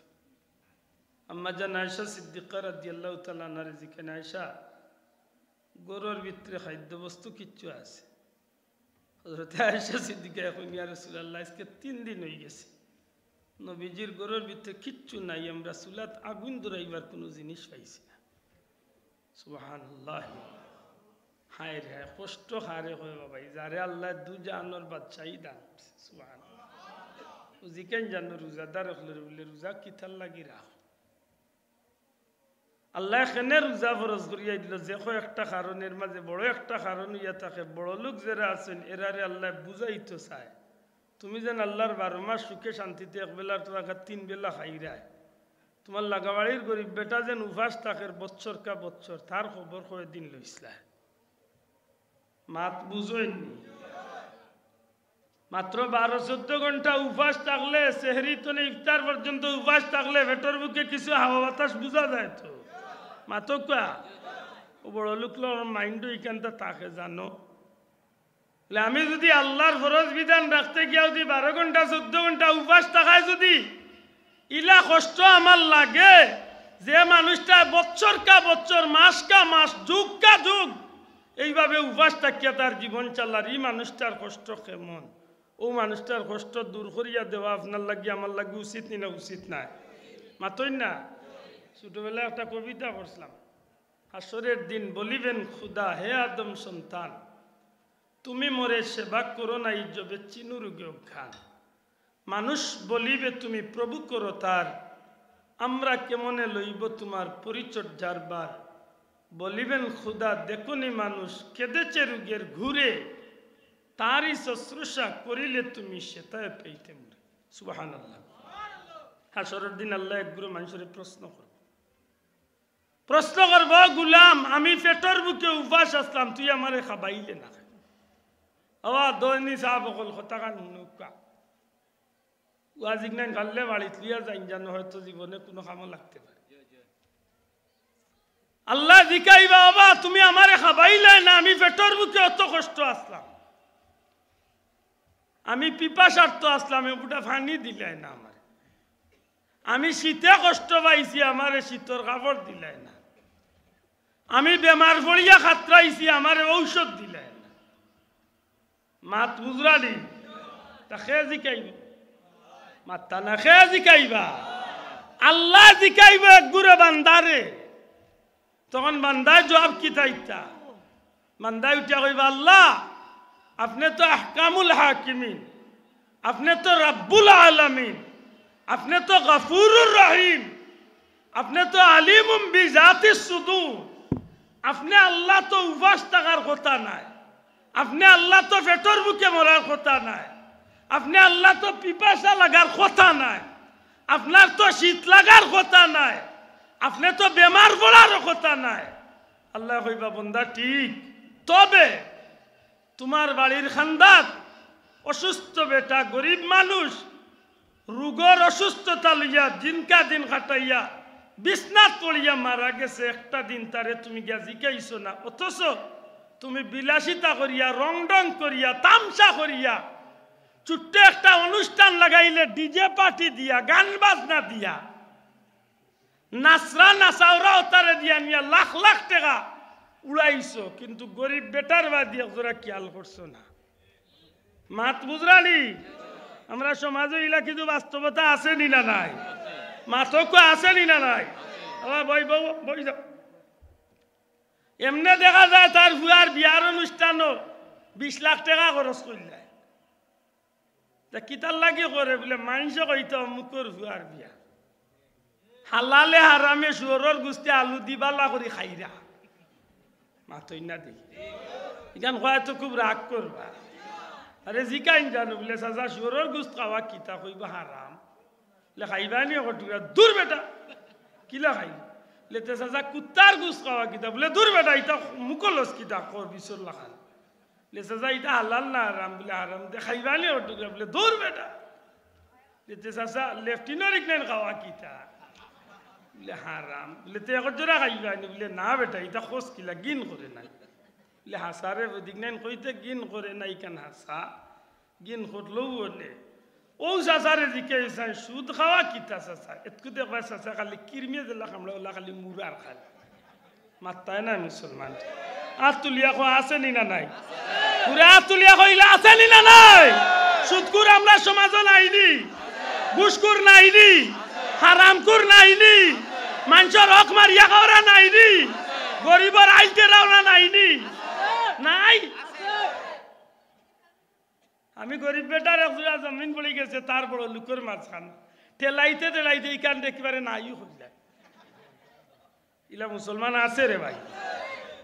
আম্মা জান আয়েশা সিদ্দিকা রাদিয়াল্লাহু তাআলা আনহা জিকেন আয়েশা গরুর ভিতরে খাদ্য বস্তু কিচ্ছু আছে হযরত আয়েশা সিদ্দিকা কইন ইয়া রাসূলুল্লাহ আজকে 3 দিন হয়ে গেছে নবীজির গরুর ভিতরে কিচ্ছু নাই আমরা চুলাত আগুন ধরাইবার কোনো জিনিস পাইছি না সুবহানাল্লাহ হায় রে কষ্ট হারে হয় বাবা যারে আল্লাহ দু জাহানের বাদশাহী দান সুবহানাল্লাহ জিকেন জানো রোজাদার হলে বলে রোজা কিতাল লাগি রাখ আল্লাহ এখানে রোজা ফরজ করিয়া দিল যে একটা কারণের মাঝে বড় একটা কারণ ইয়া থাকে বড় লোক যারা আছেন এরারে আল্লাহ বুঝাইতো চায় তুমি যেন আল্লাহর 12 মাস সুখে শান্তিতে একবেলার টাকা 3 বেলা খাইরায় তোমার লাগাবাড়ির গরিব বেটা যেন উপাস থাকে বছর কা বছর তার খবর কয়ে দিন লইসলা মাত বুঝইনি মাত্র 12-14 ঘন্টা উপাস থাকলে সেহরি তো ইফতার পর্যন্ত উপাস থাকলে পেটের বুকে কিছু হাওয়া বাতাস বুঝা যায় তো মাতকা ও বড় লোকগুলোর মাইন্ড এখানটা থাকে জানো আমি যদি আল্লাহর ফরজ বিধান রাখতে গিয়ে যদি 12 ঘন্টা 14 ঘন্টা উপাস থাকায় যদি ইলা কষ্ট আমার লাগে যে মানুষটা বছর কা বছর মাস কা মাস যুগ কা যুগ এইভাবে উপাস থাকিয়া তার জীবন চালার এই মানুষটার কষ্ট কেমন ও মানুষটার কষ্ট দূর করিয়া দেওয়া আপনার লাগি আমার লাগি উচিত নি না উচিত না মাতই না ছোটবেলায় একটা কবিতা পড়ছিলাম হাসরের দিন বলিবেন খুদা হে আদম সন্তান তুমি মোরে সেবা করো না ইজ্জবে চিনুরুগেও খান মানুষ বলিবে তুমি প্রভু করো তার আমরা কেমনে লইব তোমার পরিচর্যার বার বলিবেন খুদা দেখুনি মানুষ কেঁদেছে রোগের ঘুরে তারই শুশ্রূষা করিলে তুমি সেটাই পেইতে মরে সুবহানাল্লাহ হাসরের দিন আল্লাহ একগুলো মানুষের প্রশ্ন করব গুলাম আমি পেটের বুকে উপাস আসলাম তুই আমারে খাবাইলে না আওয়া দৈনি সাহেব বকল কথা কান নুকা ওয়াজিক না গাললে বাড়িত লিয়া যাই জানো হয়তো জীবনে কোনো কামে লাগতে পারে আল্লাহ জিকাইবা বাবা তুমি আমারে খাবাইলে না আমি পেটের বুকে অত কষ্ট আসলাম আমি পিপাসার্থ আসলাম ওটা পানি দিলাই না আমার আমি শীতে কষ্ট পাইছি আমারে শীতর কাপড় দিলাই না আমি বেমার পড়িয়া খাতরাইছি আমারে ঔষধ দিলাই না মাত বুঝরালি তা খেয়ে জিকাইব মাত্তা না খেয়ে জিকাইবা আল্লাহ জিকাইবা একগুরে বান্দারে তখন বান্দায় জবাব কি তাইতা বান্দায় উঠিয়া কইবা আল্লাহ আপনি তো আহকামুল হাকিমিন আপনি তো রব্বুল আলামিন, আপনি তো গফুরুর রহিম, আপনি তো আলিমুম বিজাতিস সুদূর। আপনি আল্লাহ তো উপাস থাকার কথা নাই, আপনি আল্লাহ তো পেটর বুকে মরার কথা নাই, আপনি আল্লাহ তো পিপাসা লাগার কথা নাই, আপনার তো শীত লাগার কথা নাই, আপনি তো বেমার পড়ার কথা নাই। আল্লাহ কইবা বন্দা ঠিক, তবে তোমার বাড়ির খানদাত অসুস্থ বেটা, গরিব মানুষ, রোগর অসুস্থতা লইয়া দিনকা দিন কাটাইয়া বিছনাত পড়িয়া মারা গেছে, একটা দিন তারে তুমি গিয়া জিকাইছো না, অথচ তুমি বিলাসিতা করিয়া রং ডং করিয়া তামসা করিয়া ছোট্ট একটা অনুষ্ঠান লাগাইলে ডিজে পার্টি দিয়া গান বাজনা দিয়া নাচরা নাচাওরাও তারে দিয়া নিয়া লাখ লাখ টাকা উড়াইছো, কিন্তু গরিব বেটার বা দিয়া তোরা খেয়াল করছো না। মাত বুঝরানি, আমরা সমাজে ইলা কিন্তু বাস্তবতা আছে নি না নাই? মাতক আছে নি না নাই? আবার বই বই যাও, এমনি দেখা যায় তার ভুয়ার বিয়ার অনুষ্ঠানও 20 লাখ টাকা খরচ করলে, তা কিতার লাগি করে বলে মানুষ কইতো মুখর ভুয়ার বিয়া, হালালে হারামে শুয়োরের গুস্তি আলু দিবালা করে খাইরা মাতই না দেখি এখান হয়তো খুব রাগ করবা। আরে জিকাইন জানো বলে চাচা শুয়োরের গুস্ত খাওয়া কিতা কইবা হারাম, বলে খাইবা নি কটুরা, দূর বেটা কিলা খাই, লেতে চাচা কুত্তার গুস্ত খাওয়া কিতা, বলে দূর বেটা ইটা মুকলস কিতা কর বিচর লাখান, লে চাচা ইটা হালাল না হারাম, বলে হারাম দে খাইবা নি কটুরা, বলে দূর বেটা, লেতে চাচা লেফটিনার ইকনেন খাওয়া কিতা, বলে হারাম, বলে তে এখন জোড়া খাইবা নি, বলে না বেটা ইটা খোঁজ কিলা গিন করে নাই, বলে হাসারে দিকনাইন কইতে গিন করে নাই কেন হাসা, গিন করলেও ওনে ও চাচারে জিকে সুদ খাওয়া কিতা চাচা, এতকু দেখবা চাচা খালি কিরমিয়ে দিলা কামড়া ওলা খালি মুরার খালি মাত্তায় নাই মুসলমান। আর তুলিয়া খোয়া আছে নি না নাই? পুরা তুলিয়া কইলা আছে নি না নাই? সুদকুর আমরা সমাজে নাইনি, ঘুষকুর নাইনি, হারামকুর নাইনি, মানুষের হক মারিয়া খাওয়া নাইনি, গরিবের আইতে রাওনা নাইনি নাই। আমি গরিব বেটার একজোড়া জমিন পড়ে গেছে, তার বড় লুকের মাঝখান ঠেলাইতে ঠেলাইতে ইকান দেখিবারে নাই হয়ে যায়। ইলা মুসলমান আছে রে ভাই,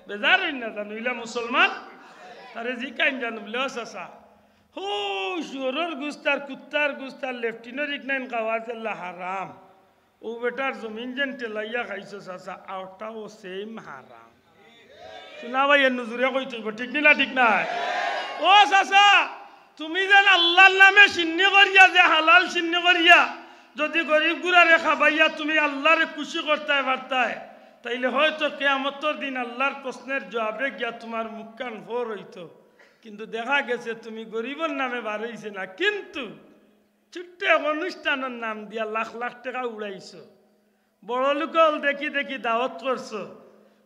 বেজার হই না জানো ইলা মুসলমান, তারে জিকাইন জানো বলে চাচা হো শুয়োরের গুস্তার কুত্তার গুস্তার লেফটিনের ইকনাইন খাওয়া জেলা হারাম, ও বেটার জমিন যেন টেলাইয়া খাইছো চাচা আওটাও সেম হারাম। শোনা ভাই এর নজরে কই তুইব, ঠিক না ঠিক নাই? ও চাচা তুমি যেন আল্লাহর নামে সিন্নি করিয়া, যে হালাল সিন্নি করিয়া যদি গরিব গুড়ারে খাবাইয়া তুমি আল্লাহরে খুশি করতে পারতায়, তাইলে হয়তো কিয়ামতের দিন আল্লাহর প্রশ্নের জবাবে গিয়া তোমার মুখখান ভোর হইতো। কিন্তু দেখা গেছে তুমি গরিবের নামে বাড়াইছে না, কিন্তু ছোট্ট অনুষ্ঠানের নাম দিয়া লাখ লাখ টাকা উড়াইছো, বড় লোকল দেখি দেখি দাওয়াত করছো,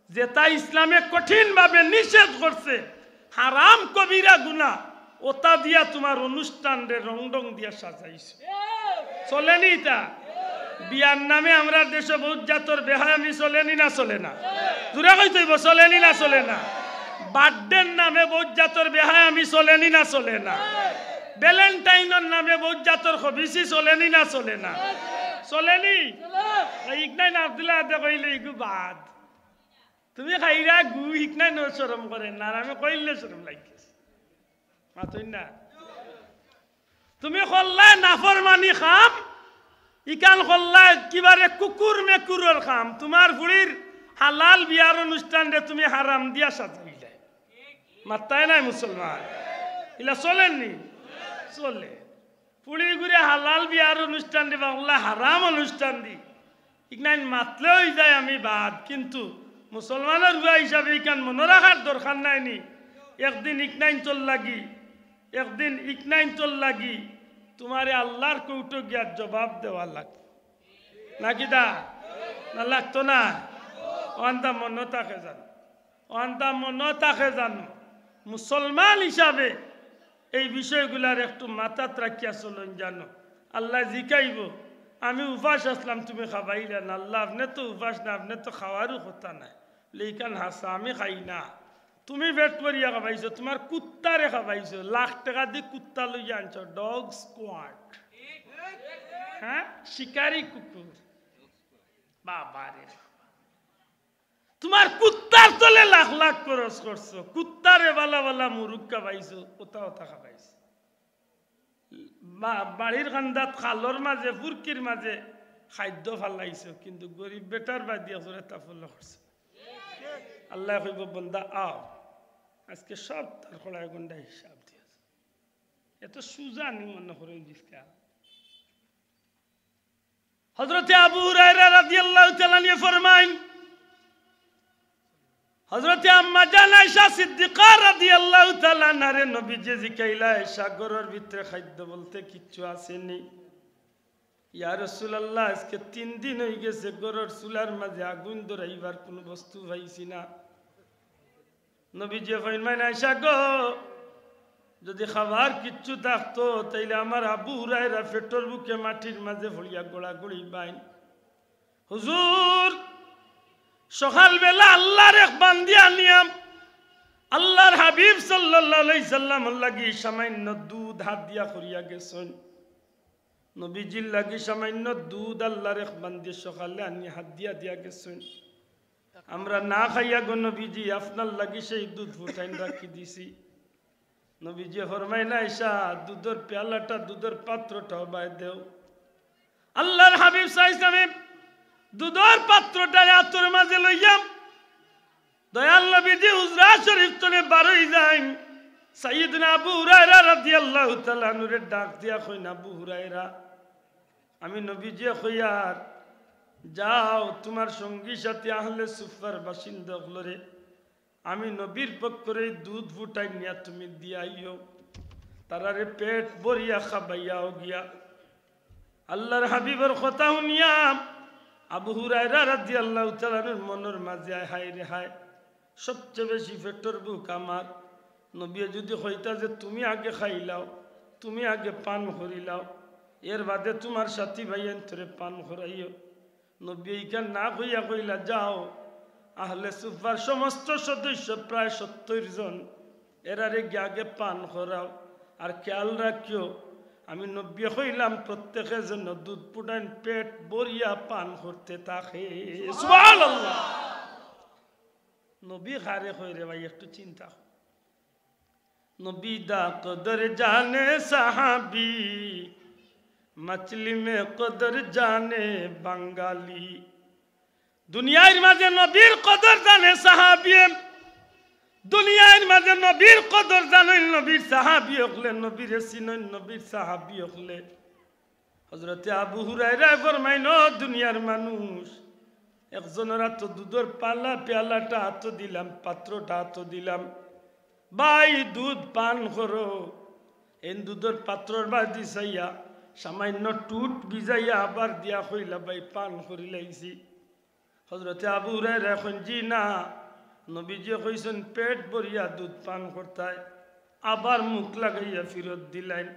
যেটা ইসলামে কঠিনভাবে নিষেধ করছে, হারাম কবিরা গুনাহ, ওটা দিয়া তোমার অনুষ্ঠান রে রং ডং দিয়া সাজাইছো। চলেনি তা? বিয়ার নামে আমরা দেশে বহুত জাতর বেহায়ামি চলেনি না চলে না? দূরে কই তৈব চলেনি না চলে না? বার্থডের নামে বহুত জাতর বেহায়ামি চলেনি না চলে না? ভ্যালেন্টাইনের নামে বহুত জাতর খবিসি চলেনি না চলে না? চলেনি? ইকনাই না আব্দুল্লাহ দে কইলে ইগু বাদ, তুমি খাইরা গু ইকনাই ন শরম করে না, আমি কইলে শরম লাগিস মাতই না। তুমি কল্লায় নাফরমানি খাম, ইকান কল্লায় কিবারে কুকুর মেকুরের খাম, তোমার ফুড়ির হালাল বিয়ার অনুষ্ঠান রে তুমি হারাম দিয়া সাজাইলে মাত্তায় নাই মুসলমান। ইলা চলেননি? চলে। ফুড়ি ঘুরে হালাল বিয়ার অনুষ্ঠান দি বাংলা হারাম অনুষ্ঠান দি ইকনাইন মাতলে হয়ে যায় আমি বাদ, কিন্তু মুসলমানের হুয়া হিসাবে ইকান মনে রাখার দরকার নাইনি। একদিন ইকনাইন চল লাগি, একদিন ইকনাইন চল লাগি তোমারে আল্লাহর কৌটো গিয়া জবাব দেওয়া লাগতো নাকি দা না লাগতো না? অন্তা মনে থাকে জানো, অন্তা মনে থাকে জানো, মুসলমান হিসাবে এই বিষয়গুলার একটু মাথাত রাখিয়া চলুন জানো। আল্লাহ জিকাইব আমি উপাস আসলাম তুমি খাবাইলে না, আল্লাহ আপনি তো উপাস না, আপনি তো খাওয়ারও কথা নাই, লেখান হাসা আমি খাই না, তুমি পেট ভরিয়া খাবাইছো, তোমার কুত্তারে খাবাইছো, লাখ টাকা দিয়ে কুত্তা লইয়া আনছো, ডগ স্কোয়াড, হ্যাঁ, শিকারি কুকুর, বাবারে তোমার কুত্তার তলে লাখ লাখ খরচ করছো, কুত্তারে বালা বালা মুরুখ খাবাইছো, ওতা ওতা খাবাইছো, বাড়ির কান্দাত খালর মাঝে ফুরকির মাঝে খাদ্য ফালাইছো, কিন্তু গরিব বেটার বাদ দিয়া তা ফুল করছো। আল্লাহ কইব বন্দা আও, আজকে সব তার খোলা গন্ডা হিসাব দিয়েছে। এত সুজা নি মনে করে দিস্তা। হযরতে আবু হুরায়রা রাদিয়াল্লাহু তাআলা নিয়ে ফরমাইন, হযরতে আম্মা জান আয়েশা সিদ্দিকা রাদিয়াল্লাহু তাআলা নারে নবী যে জিকাইলা সাগরের ভিতরে খাদ্য বলতে কিচ্ছু আসেনি। ইয়া রাসূলুল্লাহ, আজকে 3 দিন হয়ে গেছে গরর চুলার মাঝে আগুন ধরাইবার কোনো বস্তু পাইছি না। নবীজি ফরমাইন, আয়েশা গো, যদি খাবার কিচ্ছু থাকতো তাইলে আমার আবু হুরায়রা পেটের বুকে মাটির মাঝে ফড়িয়া গোড়াগড়ি বাইন। হুজুর, সকালবেলা আল্লাহর এক বান্দি আনিয়াম, আল্লাহর হাবিব সাল্লাল্লাহু আলাইহি সাল্লাম লাগি সামান্য দুধ হাত দিয়া করিয়া গেছেন। নবীজির লাগি সামান্য দুধ আল্লাহর এক বান্দি সকালে আনি হাত দিয়া দিয়া গেছেন। আমরা না খাইয়া গো নবীজি আপনার লাগি সেই দুধ ফুটাইন রাখি দিছি। নবীজি ফরমাইন, আয়েশা, দুধের পেয়ালাটা, দুধের পাত্রটা বাই দেও। আল্লাহর হাবিব সাল্লাল্লাহু দুধের পাত্রটা হাতের মাঝে লইয়াম, দয়াল নবীজি হুজরা শরীফ তলে বারোই যাই। সাইয়েদনা আবু হুরায়রা রাদিয়াল্লাহু তাআলা আনহুরে ডাক দিয়া কইন, আবু হুরায়রা, আমি নবীজি কইয়ার যাও তোমার সঙ্গী সাথী আহলে সুফার বাসিন্দা হলরে আমি নবীর পক্ষরে দুধ ফুটাই নিয়া তুমি দিয়াইও, তারারে পেট ভরিয়া খাবাইয়াও গিয়া। আল্লাহর হাবিবের কথা শুনিয়া আবু হুরায়রা রাদিয়াল্লাহু তাআলার মনের মাঝে হায় রে হায়, সবচেয়ে বেশি পেটের বুক আমার। নবী যদি কইতা যে তুমি আগে খাইলাও, তুমি আগে পান করিলাও, এর বাদে তোমার সাথী ভাইয়েন তোরে পান করাইও, নবী এইখান না কইয়া কইলা যাও আহলে সুফার সমস্ত সদস্য প্রায় 70 জন, এরারে আগে পান করাও। আর খেয়াল রাখিও, আমি নবী কইলাম প্রত্যেকে যেন দুধ পুটান পেট ভরিয়া পান করতে থাকে। সুবহানাল্লাহ। নবী খারে কই রে ভাই, একটু চিন্তা কর। নবী দা কদর জানে সাহাবী, মছলি মে কদর জানে বাঙালি। দুনিয়ার মাঝে নবীর কদর জানে সাহাবী, দুনিয়ার মাঝে নবীর কদর জানেন নবীর সাহাবী হলে, নবীর চিনেন নবীর সাহাবী হলে। হযরতে আবু হুরায়রা ফরমাইন, দুনিয়ার মানুষ, একজনের হাতে দুধের পেয়ালাটা হাত দিলাম, পাত্রটা হাত দিলাম, ভাই দুধ পান করো। এই দুধের পাত্রর বাদি চাইয়া সামান্য টুট ভিজাইয়া আবার দিয়া কইলা, ভাই পান করি লাইছি। হযরতে আবু হুরায়রা এখন জি না, নবীজি কইছেন পেট ভরিয়া দুধ পান করতায়, আবার মুখ লাগাইয়া ফিরত দিলেন।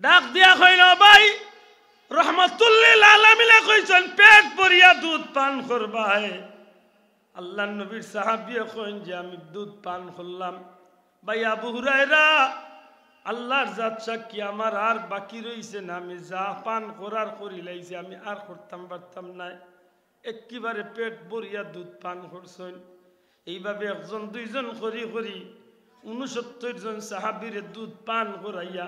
ডাক দিয়া কইল, ভাই রহমাতুল্লিল আলামিনে কইছেন পেট ভরিয়া দুধ পান করবাই। আল্লাহ নবীর সাহাবী কইন যে আমি দুধ পান করলাম। ভাই আবু হুরায়রা, আল্লাহর জাত সাক্ষী, আমার আর বাকি রইছে না, আমি যা পান করার করি লাইছি, আমি আর করতাম পারতাম না। একেবারে পেট ভরিয়া দুধ পান করছেন। এইভাবে একজন দুইজন করি করি 69 জন সাহাবীরে দুধ পান করাইয়া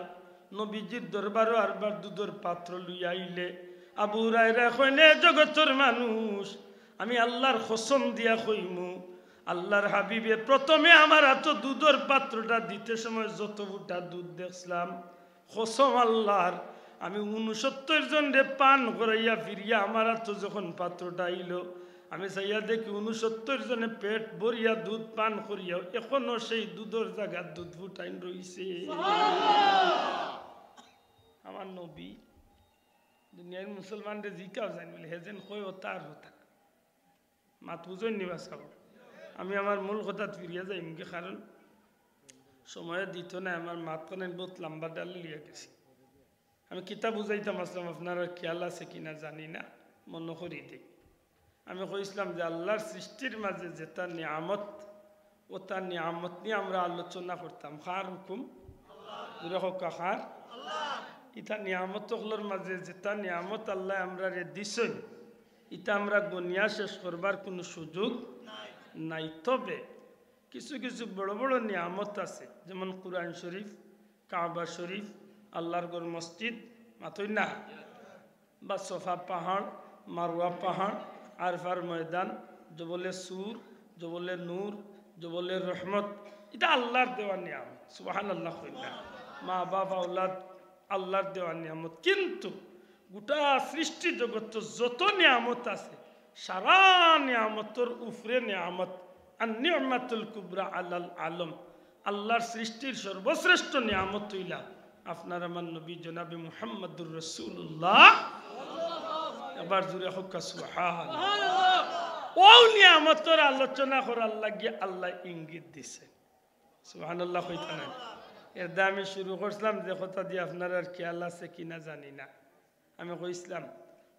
নবীজির দরবারও আরবার দুধের পাত্র লইয়া আইলে। আবু হুরায়রা কইলে, জগতের মানুষ, আমি আল্লাহর কসম দিয়া কইমু, আল্লাহর হাবিবে প্রথমে আমার এত দুধের পাত্রটা দিতে সময় যত ফুটা দুধ দেখলাম, কসম আল্লাহর, আমি 69 জনরে পান করাইয়া ফিরিয়া আমার এত যখন পাত্রটা আইলো, আমি চাইয়া দেখি 69 জনে পেট ভরিয়া দুধ পান করিয়া এখনো সেই দুধের জায়গা দুধ ফুটাইন রইছে। আমার নবী দুনিয়ার মুসলমানদের জিকাও জানি বলে হেজেন কই ও তার হতা মাত বুঝই নিবা সব। আমি আমার মূল কথা ফিরিয়া যাই, কারণ সময় দিত না, আমার মাতখানে বহুত লম্বা ডাল লিয়া গেছি। আমি কিতাব বুঝাইতাম আসলাম, আপনার খেয়াল আছে কিনা জানি না, মনে করি দিই। আমি কইসলাম যে আল্লাহর সৃষ্টির মাঝে যেটা নিয়ামত ও তার নিয়ামত নিয়ে আমরা আলোচনা করতাম। খার হুকুম খার ইটা নিয়ামত হলোর মাঝে যেটা নিয়ামত আল্লাহ আমরা রে দিছই এটা আমরা গনিয়া শেষ করবার কোনো সুযোগ নাই। তবে কিছু কিছু বড় বড় নিয়ামত আছে, যেমন কুরআন শরীফ, কাবা শরীফ, আল্লাহর ঘর মসজিদ মাতই না, বা সোফা পাহাড়, মারওয়া পাহাড়, আরফার ময়দান, জবলে সুর, জবলে নূর, জবলে রহমত, এটা আল্লাহর দেওয়া নিয়ামত। সুবহানাল্লাহ কইলা। মা বাবা আওলাদ আল্লাহর দেওয়া নিয়ামত। কিন্তু গোটা সৃষ্টি জগৎ যত নিয়ামত আছে সারা নিয়ামতর উপরে নিয়ামত আর নিয়ামতুল কুবরা আলাল আলম, আল্লাহর সৃষ্টির সর্বশ্রেষ্ঠ নিয়ামত হইলা আপনার আমার নবী জনাবে মুহাম্মদুর রাসূলুল্লাহ। এবার জুড়ে হোক সুবহানাল্লাহ। ও নিয়ামতের আলোচনা করার লাগিয়ে আল্লাহ ইঙ্গিত দিছে। সুবহানাল্লাহ কইতা না। এর দ্বারা আমি শুরু করছিলাম যে কথা দিয়ে আপনার আর খেয়াল আছে কিনা জানি না। আমি কইছিলাম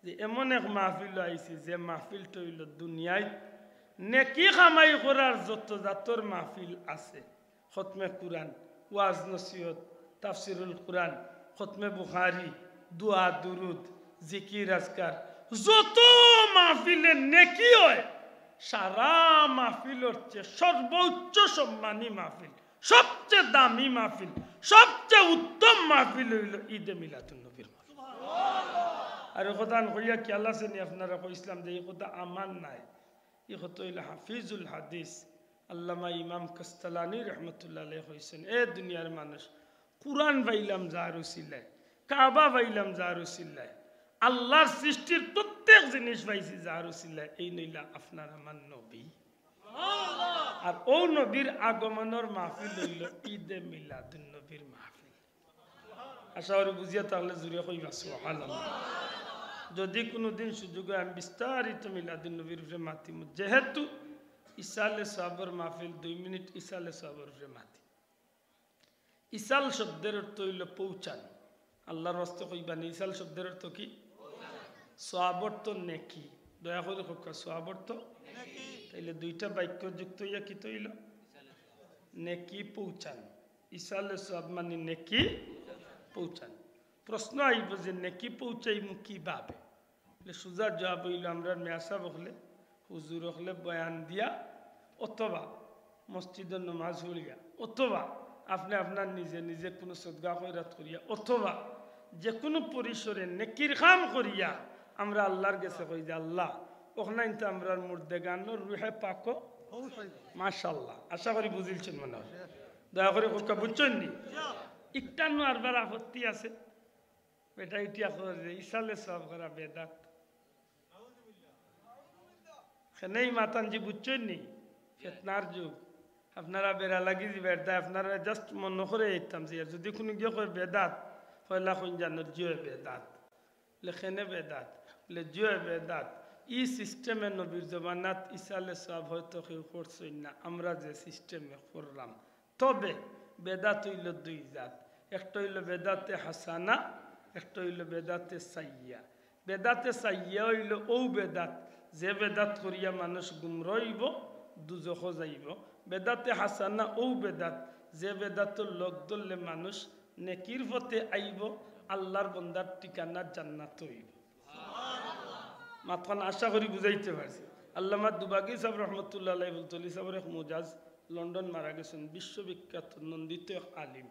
যে এমন এক মাহফিল আইছি যে মাহফিলটা হইল দুনিয়ায় নেকি কামাই করার যত জাতর মাহফিল আছে, খতমে কুরআন, ওয়াজ নসিহত, তাফসিরুল কুরআন, খতমে বুখারী, দোয়া দুরুদ, জিকির আজকার, যত মাহফিলে নেকি হয় সারা মাহফিলের চেয়ে সর্বোচ্চ সম্মানী মাহফিল, সবচেয়ে দামি মাহফিল, সবচেয়ে উত্তম মাহফিল হইল ঈদে মিলাদুন নবীর মাহফিল। আর কথা কইয়া কি আল্লাহ সেনি আপনারা কইছিলাম যে এই কথা আমার নাই, এই কথা হইল হাফিজুল হাদিস আল্লামা ইমাম কাস্তালানি রহমতুল্লাহ আলাইহি কইছেন, এ দুনিয়ার মানুষ, কুরআন পাইলাম যার উসিলায়, কাবা পাইলাম যার উসিলায়, আল্লাহর সৃষ্টির প্রত্যেক জিনিস পাইছি যার উসিলায়, এই নইলা আপনার আমার নবী। আর ও নবীর আগমনের মাহফিল হইল ঈদে মিলাদুন নবীর মাহফিল। আশা করি বুঝিয়া তাহলে জুড়ে কইবা সুবহানাল্লাহ। যদি কোনোদিন সুযোগ হয় আমি বিস্তারিত মিলাদুন নবীর উপরে মাতিম, যেহেতু ইসালে সাবর মাহফিল 2 মিনিট ইসালে সাবর উপরে মাতি। ইসাল শব্দের অর্থ হইল পৌঁছান, আল্লাহর রাস্তে কইবানি। ইসাল শব্দের অর্থ কি? সাবর তো নেকি, দয়া করে হোক সাবর তো তাইলে দুইটা বাক্য যুক্ত হইয়া কি তৈল? নেকি পৌঁছান। ইসালে সব মানে নেকি পৌঁছান। প্রশ্ন আইব যে নেকি পৌঁছাইমু কিভাবে? সুজার জবাব হইল আমরা মেয়াসাব হলে, হুজুর হলে বয়ান দিয়া, অথবা মসজিদের নমাজ হইয়া, অথবা আপনি আপনার নিজে নিজে কোনো সদগা খয়রাত করিয়া, অথবা যে কোনো পরিসরে নেকির কাম করিয়া আমরা আল্লাহর কাছে কই যে আল্লাহ ওখানে আমরা মুর্দে গানোর রুহে পাকো মাশাআল্লাহ। আশা করি বুঝিলছেন মনে হয়, দয়া করে কোকা বুঝছেন নি? ইকটান্ন আরবার আপত্তি আছে বেটা ইটিয়া করে ইসালে সব করা বেদাত নেই মাতানজি, বুঝছেন নি? ফেতনার যুগ, আপনারা বেড়া লাগি যে বেড়া আপনারা জাস্ট মনে করে যেতাম যে যদি কোনো গিয়ে কয় বেদাত পয়লা কোন জানোর জিও বেদাত লেখেনে বেদাত বলে জিও বেদাত। ই সিস্টেমে নবীর জমানাত ইসালে সব হয়তো কেউ করছেন না, আমরা যে সিস্টেমে করলাম। তবে বেদাত হইল 2 জাত, একটা হইল বেদাতে হাসানা, একটা হইল বেদাতে সাইয়া। বেদাতে সাইয়া হইল ও বেদাত যে বেদাত করিয়া মানুষ গুমরইব, দুজখ যাইব। বেদাতে হাসানা ও বেদাত যে বেদাতের লোক ধরলে মানুষ নেকির পথে আইব, আল্লাহর বন্দার ঠিকানা জান্নাত হইব। মাতখান আশা করি বুঝাইতে পারছি। আল্লামা দুবাগি সাহেব রহমতুল্লাহ আলাইহি বলতলি সাহেবের এক মুজাজ লন্ডন মারা গেছেন, বিশ্ববিখ্যাত নন্দিত এক আলিম।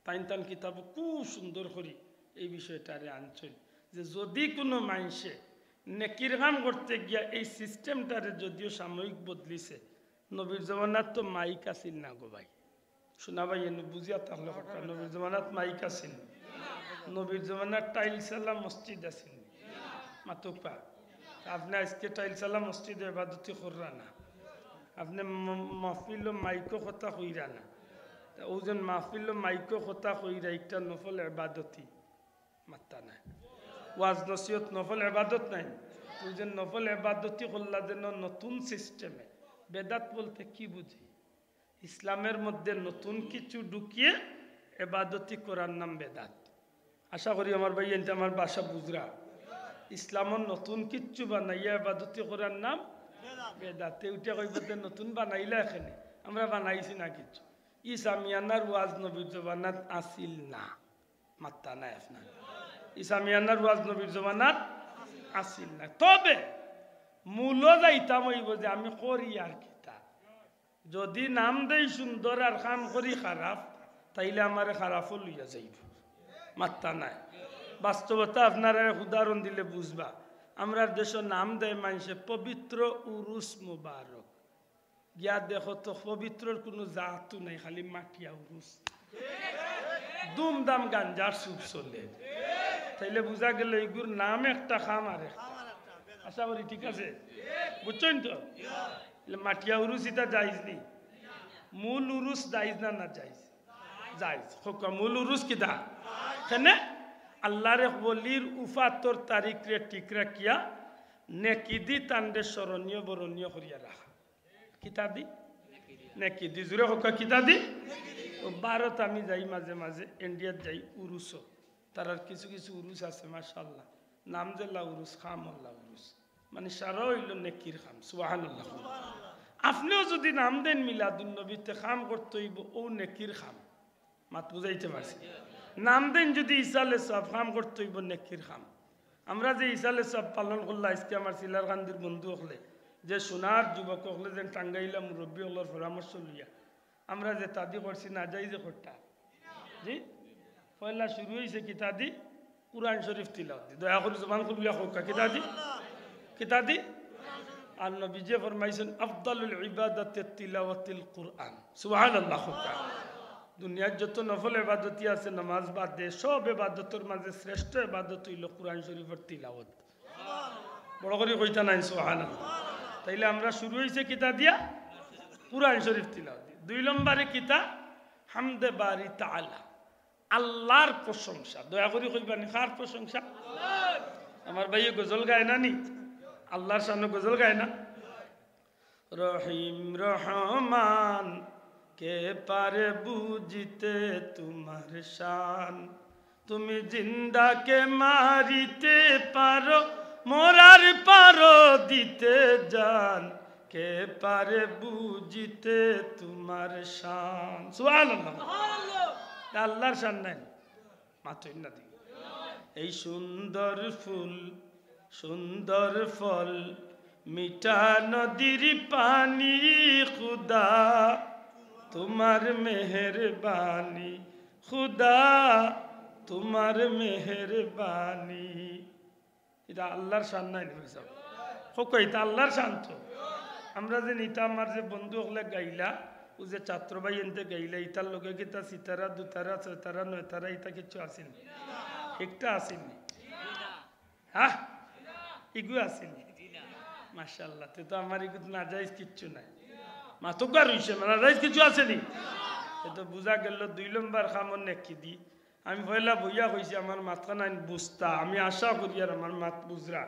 তাইন কিতাব খুব সুন্দর করি এই বিষয়টারে আনছেন যে যদি কোনো মানুষে নেকির কাম করতে গিয়া এই সিস্টেমটারে যদিও সাময়িক বদলিছে, নবীর জমানাত তো মাইক আসিল না গো ভাই, শোনা ভাই এনে বুঝিয়া তাহলে নবীর জমানাত মাইক আসিল, নবীর জমানাত টাইলসালা মসজিদ আসিল মাতুপা। আপনি আজকে টাইলসালা মসজিদে ইবাদতি কররা না, আপনি মাহফিল মাইকো কথা কইরা না, ওজন মাহফিল মাইকো কথা কইরা একটা নফল ইবাদতি মাত্তা নাই, ওয়াজ নসিহত নফল ইবাদত নাই। ওজন নফল ইবাদতি করলা যেন নতুন সিস্টেমে। বেদাত বলতে কি বুঝি? ইসলামের মধ্যে নতুন কিছু ঢুকিয়ে ইবাদতি করার নাম বেদাত। আশা করি আমার ভাই এনতে আমার বাসা বুঝরা। ইসলামের নতুন কিচ্ছু বানাইয়া ইবাদতি করার নাম বেদাত। উঠে কইব নতুন বানাইলা এখানে আমরা বানাইছি না কিছু। ঈসা মিয়ান্নার ওয়াজ নবীর জবানাত আসিল না, মাত্তা নাই আপনার। ঈসা মিয়ান্নার ওয়াজ নবীর জবানাত আসিল না, তবে মূল যাইতাম হইব যে আমি করি আর কিতা। যদি নাম দেই সুন্দর আর কাম করি খারাপ, তাইলে আমার খারাপও লইয়া যাইব, মাত্তা নাই। বাস্তবতা আপনারা উদাহরণ দিলে বুঝবা। আমরা দেশের নাম দেয় মানুষে পবিত্র উরুস মুবারক, গিয়া দেখো তো পবিত্রর কোনো জাতও নাই, খালি মাটিয়া উরুস, দুমদাম গাঞ্জার সুপ চলে। তাইলে বুঝা গেল এইগুর নাম একটা খাম আর একটা। আশা করি ঠিক আছে, বুঝছেন তো? মাটিয়া উরুস এটা যাইজ নি, মূল উরুস যাইজ না? না যাইজ, যাইজ। মূল উরুস কিতা কেনে আল্লাহরে বলির উফাতর তারিখ রে ঠিক রাখিয়া নেকি দি তান্ডে স্মরণীয় বরণীয় করিয়া রাখা। কিতা দি? নেকি দি। জুড়ে হোক কিতা দি? ভারত আমি যাই মাঝে মাঝে, ইন্ডিয়াত যাই উরুস, তার কিছু কিছু উরুস আছে মাশাআল্লাহ, নাম জেলা উরুস, খামল্লা উরুস, মানে সারা হইল নেকির খাম। সুবহানাল্লাহ। আপনিও যদি নাম দেন মিলাদুন নবীতে, খাম করতে হইব ও নেকির খাম। মাত বুঝাইতে পারছি? নাম দেন যদি ইসালে সব, খাম করতে হইব নেকির খাম। আমরা যে ইসালে সব পালন করলা, আজকে আমার সিলার গান্ধীর বন্ধু হলে, যে সোনার যুবক হলে, যে টাঙ্গাইলা মুরব্বী হলোর পরামর্শ লইয়া আমরা যে তাদি করছি, না যাই যে করতা জি পয়লা শুরু হয়েছে কিতাদি কুরআন শরীফ তিলাওয়াত। দয়া করে জবান খুলিয়া হোক কিতাদি, কিতাদি। আর নবীজি ফরমাইছেন আফদালুল ইবাদাতি তিলাওয়াতুল কুরআন। সুবহানাল্লাহ। দুনিয়ার যত নফল ইবাদতি আছে নামাজ বাদ দিয়ে, সব ইবাদতের মাঝে শ্রেষ্ঠ ইবাদত হইল কুরআন শরীফের তিলাওয়াত। বড় করে কইতা নাই সুবহানাল্লাহ। তাইলে আমরা শুরু হয়েছে কিতা দিয়া? কুরআন শরীফ তিলাওয়াত। 2 নম্বরে কিতা? হামদে বারি তাআলা, আল্লাহর প্রশংসা। দয়া করে কইবানি কার প্রশংসা? আমার ভাইয়ে গজল গায় না নি? আল্লাহর সামনে গজল গায় না? রহিম রহমান কে পারে বুঝিতে তোমার শান, তুমি জিন্দাকে মারিতে পারো, মরার পারো দিতে জান, কে পারে বুঝিতে তোমার শান। সুবহানাল্লাহ। আল্লাহর শান নাই, মাত্রই না দি। এই সুন্দর ফুল, সুন্দর ফল, মিঠা নদীর পানি, খুদা তোমার মেহেরবানি, খুদা তোমার মেহেরবানি। এটা আল্লাহর শান নাই সব হোক, এটা আল্লাহর শান। তো আমরা যে নিতা আমার যে বন্ধু হলে গাইলা, ও যে ছাত্র ভাই এনতে গাইলা, ইতার লোকে কিতা সিতারা, দুতারা, ছয়তারা, নয়তারা, ইতা কিছু আসেনি, একটা আসেনি। হ্যাঁ, ইগু আসেনি। মাশাআল্লাহ। তো আমার ইগু না যাইজ কিচ্ছু নাই, মাতকার হইছে, না যাইজ কিছু আসেনি। তো বুঝা গেল 2 নম্বর খামর নেকি দি। আমি পয়লা বইয়া কইছি আমার মাথা নাই বুঝতা, আমি আশা করি আর আমার মাত বুঝরা।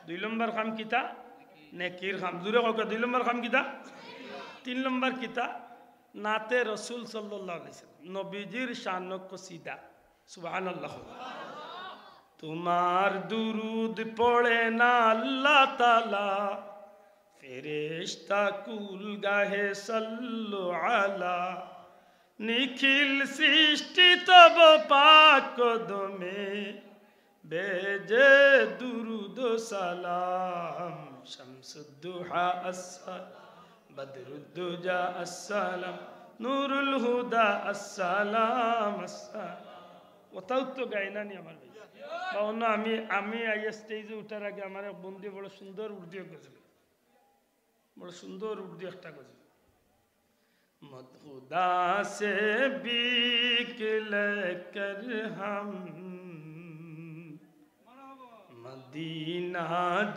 2 নম্বর খাম কিতা? নেকির খাম। জুড়ে কক 2 নম্বর খাম কিতা? 3 নম্বর কিতা? নাতে রসুল সাল্লাল্লাহু আলাইহি ওয়াসাল্লাম, নবীজির শান কসিদা। সুবহানাল্লাহ। তোমার দুরুদ পড়ে না আল্লাহ তাআলা, ফেরেশতা কুল গাহে সাল্লু আলা, নিখিল সৃষ্টি তব পাক কদমে, বেজে দুরুদ সালাম, শামসুদ্দুহা আসসালাম, বদরুদ্দুজা আসসালাম, নুরুল হুদা আসসালাম, আসসালাম। কোথাও তো গাই না নি আমার ভাই। আমি আইয়া স্টেজে উঠার আগে আমার এক বন্ধু বড় সুন্দর উর্দু গজল, বড় সুন্দর উর্দু একটা গজল। खुदा से बीक लेकर हम मदीना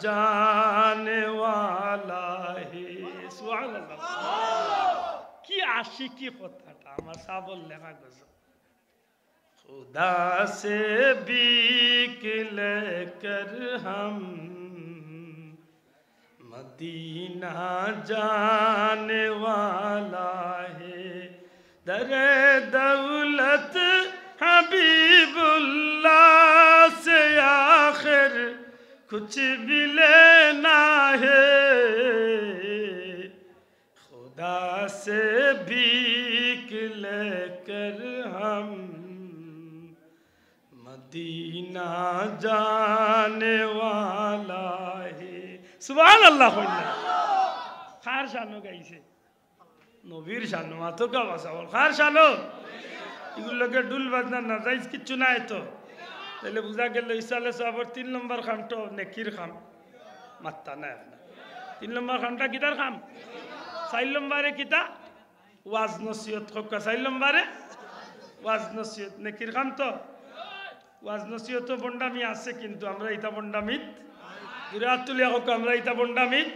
जाने वाला है। सुभान अल्लाह। কি আশিকি কথাটা আমার সাবল লেখা গজল। खुदा से बीक लेकर हम मदीना जाने वाला है, दरे दौलत हबीबुल्लाह से आखिर कुछ भी लेना है, खुदा से मदीना जाने वाला है सुभान अल्लाह खार शानो गाइছে নবীর শানো মাতো কা ভাষা বল খার শানো এগুলোকে ডুল বাজনা না যাইজ কিছু নাই তো তাহলে বুঝা গেল ইসালে সাহাবর 3 নম্বর খামটো নেকির খাম মাত্তা না আপনার 3 নম্বর খামটা কিতার খাম 4 নম্বরে কিতা ওয়াজ নসিহত হকা 4 নম্বরে ওয়াজ নসিহত নেকির খাম তো ওয়াজ নসিহত বন্ডামি আছে কিন্তু আমরা ইতা বন্ডামিত বিরাট তুলিয়া হক আমরা ইতা বন্ডামিত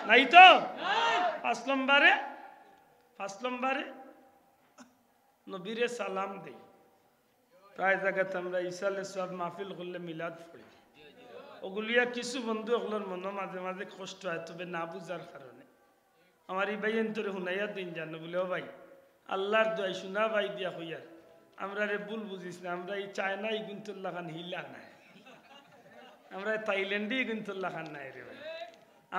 নাই তো 5 নম্বরে নবীরে সালাম দেই প্রায় জায়গাতে আমরা ইসালে সব মাহফিল করলে মিলাদ পড়ি ওগুলিয়া কিছু বন্ধু ওগুলোর মনে মাঝে মাঝে কষ্ট হয় তবে না বুঝার কারণে আমার এই ভাই এন্তরে হুনাইয়া দিন জানো বলে ও ভাই আল্লাহর দোয়াই শোনা ভাই দিয়া হইয়ার আমরা রে ভুল বুঝিস না আমরা এই চায়না ইগুনতুল্লাহ খান হিলা নাই আমরা থাইল্যান্ডে ইগুনতুল্লাহ খান নাই রে ভাই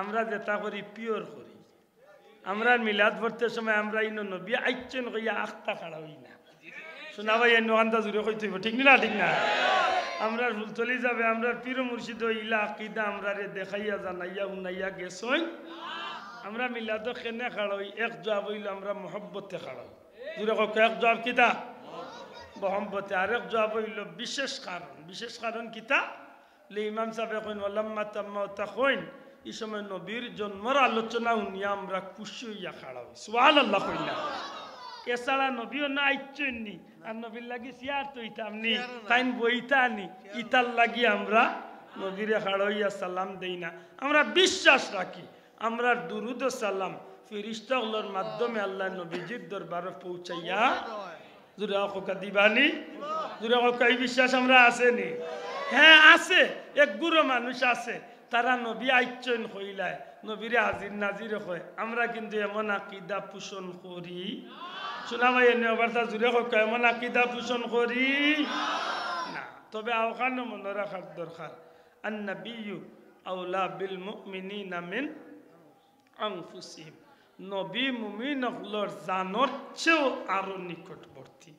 আমরা যেটা করি পিওর করি আমরা মিলাদ পড়তে সময় আমরা ইনো নবী আইছেন কইয়া আখতা খাড়া হই না শোনা ভাই এনো আন্দা জুড়ে কইতে হইব ঠিক না ঠিক না আমরা ভুল চলে যাবে আমরা পীর মুর্শিদ ইলা আকীদা আমরা রে দেখাইয়া জানাইয়া হুনাইয়া গেছই আমরা মিলাদ কেনে খাড়া হই এক জবাব হইল আমরা মোহব্বতে খাড়া হই জুড়ে কক এক জবাব কিতা মোহব্বতে আরেক জবাব হইল বিশেষ কারণ কিতা লে ইমাম সাহেব কইন ওয়ালাম্মা তাম্মা তাকইন এই সময় নবীর জন্মের আলোচনা শুনিয়া আমরা খুশি হইয়া খাড়া হই সুবহানাল্লাহ কইলা এছাড়া নবীও না আইছেননি আর নবীর লাগি সিয়ার তো ইতামনি তাইন বইতানি ইতার লাগি আমরা নবীরে খাড়া হইয়া সালাম দেই না আমরা বিশ্বাস রাখি আমরা দুরুদ ও সালাম ফেরেশতাগুলোর মাধ্যমে আল্লাহ নবীজির দরবারে পৌঁছাইয়া জুরা কোকা দিবানি জুরা কোকা এই বিশ্বাস আমরা আসেনি হ্যাঁ আছে এক গুরু মানুষ আছে তারা নবী আইছেন হইলায় নবীরে হাজির নাজির হয় আমরা কিন্তু এমন আকীদা পোষণ করি শোনা ভাই এনে অবার্তা জুড়ে কোকা এমন আকীদা পোষণ করি না তবে আওখানে মনে রাখার দরকার আন-নাবিয়্যু আওলা বিল মুমিনিনা মিন আনফুসিহিম নবী মুমিনগুলোর জানর চেয়েও আরো নিকটবর্তী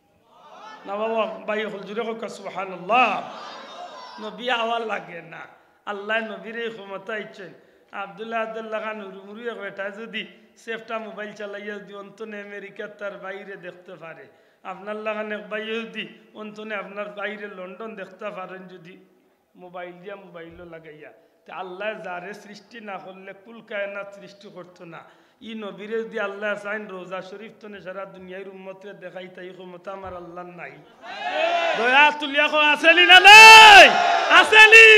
না বাবা ভাই হল জুড়ে কোকা সুবহানাল্লাহ নবী আওয়ার লাগে না আল্লাহ নবীর এই ক্ষমতা ইচ্ছেন আব্দুল্লাহ খান উরুমুরু এক বেটা যদি সেফটা মোবাইল চালাইয়া যদি অন্তনে আমেরিকার তার বাইরে দেখতে পারে আপনার লাগান এক ভাই যদি অন্তনে আপনার বাইরে লন্ডন দেখতে পারেন যদি মোবাইলও লাগাইয়া তা আল্লাহ যারে সৃষ্টি না করলে কুল কায়নাত সৃষ্টি করতো না ই নবীরে যদি আল্লাহ চাইন রোজা শরীফ তনে সারা দুনিয়ার উম্মতে দেখাই তাই ক্ষমতা আমার আল্লাহ নাই দয়া তুলিয়া কো আসেলি না নাই আসেলি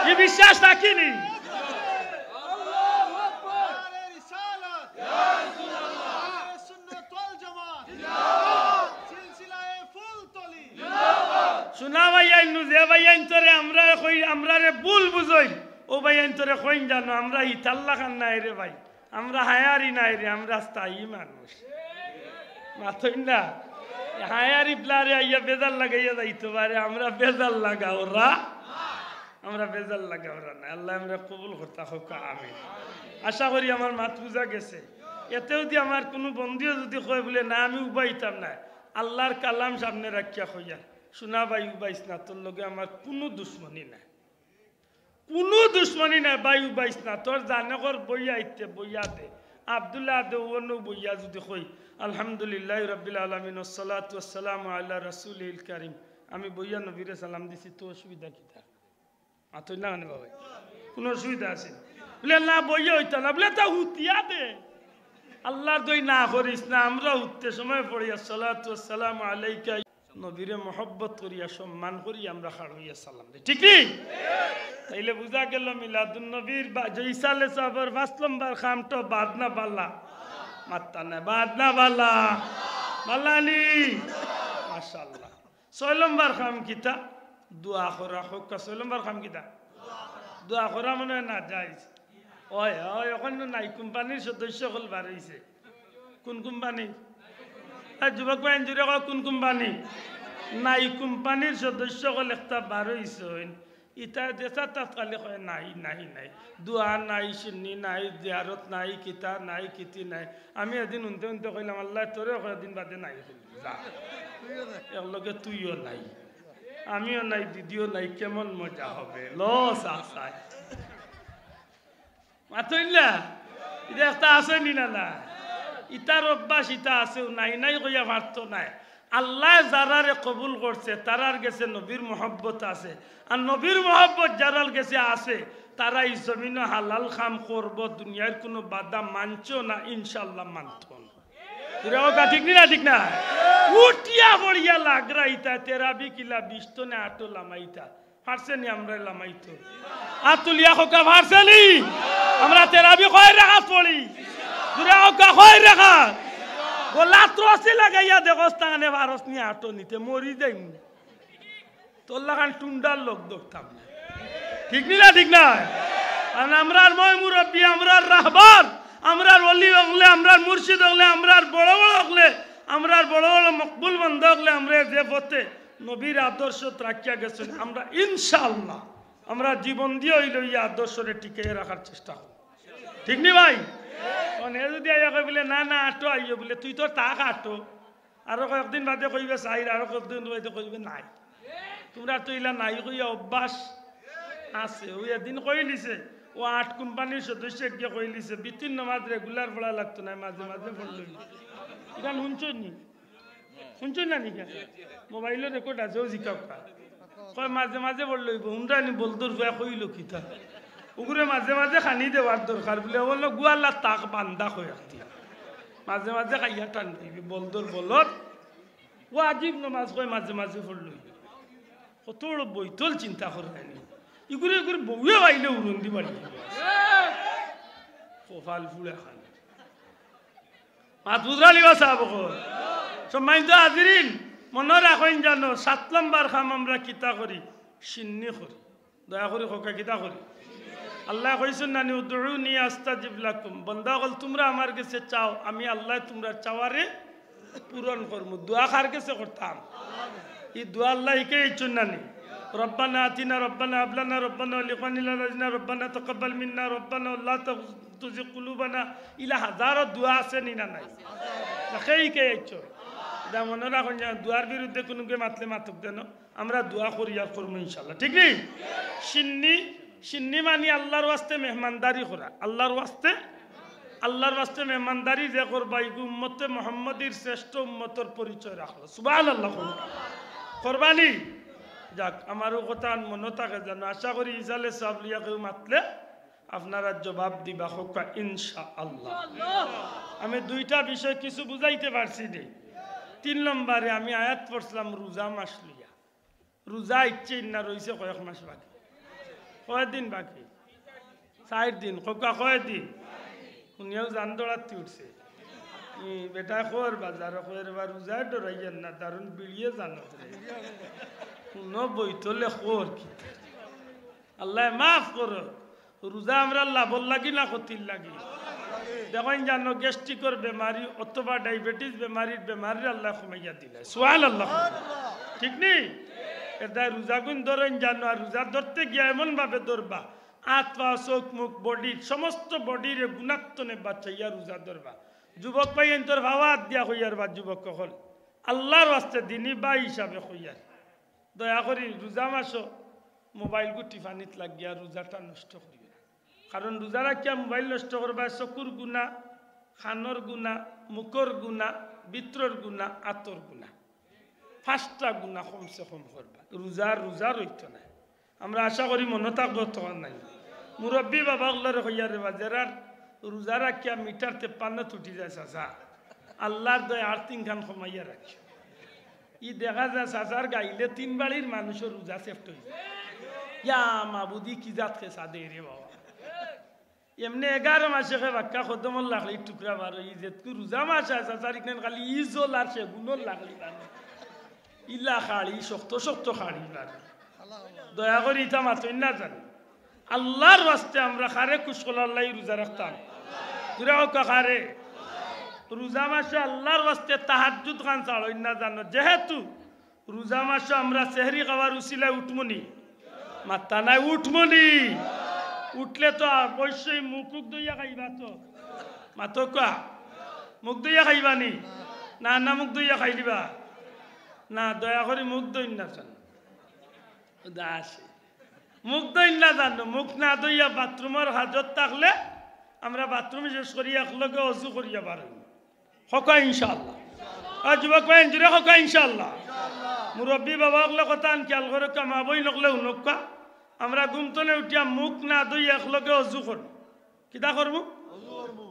ই বিশ্বাস রাখিনি আল্লাহু আকবার রিসালাত ইয়া রাসূলুল্লাহ সুন্নাত ওয়াল জামাত জিন্দাবাদ সিলসিলায়ে ফুল তলি জিন্দাবাদ শোনা ভাইয়া নুজে ভাইয়া ইনতরে আমরা রে ভুল বুঝই ও ভাইয়া ইনতরে কইন জানো আমরা ইতাল্লাহ খান নাই রে ভাই আমরা হায়ারি নাই রে আমরা স্থায়ী মানুষ মাথইন না হায়ারি প্লারে আইয়া বেজাল লাগাইয়া যাইতে পারে আমরা বেজাল লাগা ওরা আমরা বেজাল লাগা ওরা না আল্লাহ আমরা কবুল করতে হোক আমিন আশা করি আমার মাত বুঝা গেছে এতেও যদি আমার কোনো বন্ধুও যদি কয় বলে না আমি উবাইতাম না আল্লাহর কালাম সামনে রাখিয়া কইয়া শোনা ভাই উবাইস না তোর লগে আমার কোনো দুশ্মনী নাই ভাই উবাইস না তোর জানকর বইয়া ইতে বইয়া দে আব্দুল্লাহ দে ওনো বইয়া যদি কই আলহামদুলিল্লাহ রাব্বিল আলামিন ওয়াসসালাতু ওয়াসসালামু আলা রাসূলিল কারীম আমি বইয়া নবীরে সালাম দিছি তো অসুবিধা কি তা আতই না নে বাবা কোন অসুবিধা আছে বলে না বইয়া হইতা না বলে তা হুতিয়া দে আল্লাহর দই না করিস না আমরা উঠতে সময় পড়ি আসসালাতু ওয়াসসালামু আলাইকা নবীরে মহব্বত করিয়া সম্মান করি আমরা খাড় হইয়া সালাম দিই ঠিক কি তাইলে বুঝা গেল মিলাদুন নবীর জয়সালে সাহাবার 5 নম্বর খামটো বাদনা বালা মাত্তা না বাদনা বালা বালানি মাশাআল্লাহ 6 নম্বর খাম কিতা দোয়া করা হোক 6 নম্বর খাম কিতা দোয়া করা মনে না যাইজ ওই ওই ওখানে নাই কোম্পানির সদস্য হল বার হইছে কোন কোম্পানি যুবক ভাই জুড়ে কোন কোম্পানি নাই কোম্পানির সদস্য হল একটা বার হইছে ইতা দেশা তাৎকালে কয় নাই নাই নাই দোয়া নাই সুন্নি নাই জিয়ারত নাই কিতা নাই কিতি নাই আমি এদিন উনতে উনতে কইলাম আল্লাহ তোরে কয়দিন বাদে নাই যা এর লগে তুইও নাই আমিও নাই দিদিও নাই কেমন মজা হবে লস আসায় মাতইলা এটা একটা আছে নি না না ইতার অভ্যাস ইতা আছে নাই নাই কইয়া পারতো নাই আল্লাহ যারারে কবুল করছে তারার গেছে নবীর মহব্বত আছে আর নবীর মহব্বত যারার গেছে আছে তারা এই জমিনে হালাল কাম করব দুনিয়ার কোনো বাধা মানছো না ইনশাআল্লাহ মানতো না ঠিক না ঠিক না উঠিয়া পড়িয়া লাগরাইতা তেরাবি কিলা বিস্তনে আটো লামাইতা ফারছেনি আমরা লামাইতো আতুলিয়া খোকা ফারছেনি আমরা তেরাবি কয় রাখাত পড়ি দুরা খোকা কয় রাখাত গোলা ত্রসি লাগাইয়া দেখস্তানে ভারস নিয়ে আটো নিতে মরি যাই তোর লাগান টুন্ডার লোক দেখতাম না ঠিক না ঠিক না আর আমরার মই মুরব্বী আমরার রাহবার আমরার ওলি হলে আমরার মুর্শিদ হলে আমরার বড় বড় হলে আমরার বড় বড় মকবুল বন্ধ হলে আমরা যে পথে নবীর আদর্শ রাখিয়া গেছেন আমরা ইনশাআল্লাহ আমরা জীবন দিয়ে হইল এই আদর্শরে টিকে রাখার চেষ্টা করব ঠিক নি ভাই এ যদি আইয়া কই বলে না না আটো আইও বলে তুই তো তাক আটো আরো কয়েকদিন বাদে কইবে চাই আরো কয়েকদিন বাদে কইবে নাই তোমরা তো ইলা নাই কইয়া অভ্যাস আছে ওই একদিন কই লিছে ও 8 কোম্পানির সদস্য গিয়ে কই লিছে বিতিন নামাজ রেগুলার পড়া লাগতো না মাঝে মাঝে পড়লই এটা শুনছো না নিকা মোবাইলে রেকর্ড আছে ও জিকা কয় মাঝে মাঝে পড়লই হুন্ডা নি বলদর ভয়া কইলো কিতা ওগুরে মাঝে মাঝে খানি দেওয়ার দরকার বলে বললো গুয়াল্লা তাক বান্দা কই দিয়া মাঝে মাঝে খাইয়া টান দিবি বলদর বলত ও আজিব নামাজ কয় মাঝে মাঝে পড়লই কত বড় বইতল চিন্তা করে ইগুরে ইগুরে বউয়ে আইলে উড়ন্দি বাড়ি কপাল ফুলে খান মাত বুঝরালি সাহেব সম্মানিত হাজিরিন মনে রাখেন জানো 7 নম্বর কাম আমরা কিতা করি সিন্নি করি দয়া করে খোকা কিতা করি আল্লাহ কইছেন না উদউনি আস্তাজিব লাকুম বান্দা বল তোমরা আমার কাছে চাও আমি আল্লাহ তোমরা চাওয়ারে পূরণ করব দোয়া কার কাছে করতাম এই দোয়া আল্লাহ কে ইচ্ছুন না নি ربنا آتنا ربنا هب لنا ربنا ولإخواننا الذين ربنا تقبل منا ربنا لا تزغ قلوبنا إلى হাজার দোয়া আছে নিনা নাই সেই কে ইচ্ছো দা মনে রাখুন দোয়ার বিরুদ্ধে কোনো কে মাতলে মাতুক দেন আমরা দোয়া করি আর করব ইনশাআল্লাহ ঠিক নেই সিন্নি মানে আল্লাহর ওয়াস্তে মেহমানদারি করা আল্লাহর ওয়াস্তে মেহমানদারি যে করবা এই উম্মতে মুহাম্মাদির শ্রেষ্ঠ উম্মতর পরিচয় রাখলো সুবহানাল্লাহ কুরবানি যাক আমারও কথা মনে থাকে জানো আশা করি ইসালে সব লিয়া কেউ মাতলে আপনারা জবাব দিবা হোকা ইনশাআল্লাহ আমি দুইটা বিষয় কিছু বুঝাইতে পারছি রে 3 নম্বরে আমি আয়াত পড়ছিলাম রোজা মাস লিয়া রোজা ইচ্ছে না রইছে কয়েক মাস বাকি কয়দিন বাকি 4 দিন হোকা কয়দিন শুনিয়াও জান দৌড়াতে উঠছে বেটা খোর বাজার খোর বা রোজা ডরাইয়েন না দারুণ বিড়িয়ে জানো কোনো বইতলে খোর কি আল্লাহ মাফ করো রোজা আমরা লাভর লাগি না ক্ষতির লাগি দেখেন জানো গ্যাস্ট্রিকর বেমারি অথবা ডায়াবেটিস বেমারির আল্লাহ কমাইয়া দিলে সুবহানাল্লাহ ঠিক নেই এটা রোজা গুণ ধরেন জানো আর রোজা ধরতে গিয়া এমন ভাবে ধরবা আত্মা চোখ মুখ বডির সমস্ত বডিরে গুণাত্মনে বাঁচাইয়া রোজা ধরবা যুবক পাই তোর ভাবা দিয়া হইয়ার বা যুবক হল আল্লাহর ওয়াস্তে দিনী বা হিসাবে হইয়ার দয়া করি রোজা মাসও মোবাইল গুটি পানিত লাগিয়া রোজাটা নষ্ট করিবে কারণ রোজা রাখিয়া মোবাইল নষ্ট করবা চকুর গুণা খানোর গুণা মুখর গুণা বিত্রর গুণা আতর গুণা 5টা গুণা কমসে কম করবা রোজা রইত না আমরা আশা করি মনে থাকবো তখন নাই মুরব্বী বাবা গুলার হইয়ারে বাজার রোজা রাখিয়া মিটারতে পান্না তুটি যায় চাচা আল্লাহর দয় আর 3 খান কমাইয়া রাখি ই দেখা যায় চাচার গাইলে 3 বাড়ির মানুষের রোজা সেফট হয়ে যায় ইয়া মাবুদি কি জাত খেসা দে রে বাবা এমনি 11 মাসে বাক্কা খদমল লাগলি টুকরা বার ই যেতকু রোজা মাস আছে চাচার ইকনেন খালি ইজল আর সে গুণর লাগলি ইলা খাড়ি শক্ত খাড়ি লাগে দয়া করে ইটা মাতই না জানি আল্লাহর ওয়াস্তে আমরা খারে কুশকলার লাই রোজা রাখতাম দুরাও কারে রোজা মাসে আল্লাহর ওয়াস্তে তাহাজ্জুদ খান চালই না জানো যেহেতু রোজা মাসে আমরা সেহরি খাওয়ার উসিলায় উঠমনি মাত্তা নাই উঠমনি উঠলে তো অবশ্যই মুখ দইয়া খাইবা তো মাতো কা মুখ দইয়া খাইবানি না মুখ দইয়া খাই দিবা না দয়া করে মুখ দই না জানো আসে মুখ দই না জানো মুখ না দইয়া বাথরুমের হাজত থাকলে আমরা বাথরুমে শেষ করি একলগে অজু করিয়া পারেন হকা ইনশাআল্লাহ আর যুবক ভাই জুড়ে হকা ইনশাআল্লাহ মুরব্বী বাবা হলে কথা খেয়াল করে কামাবই নকলে উনকা আমরা ঘুমতনে উঠিয়া মুখ না দইয়া একলগে অজু করব কিতা করব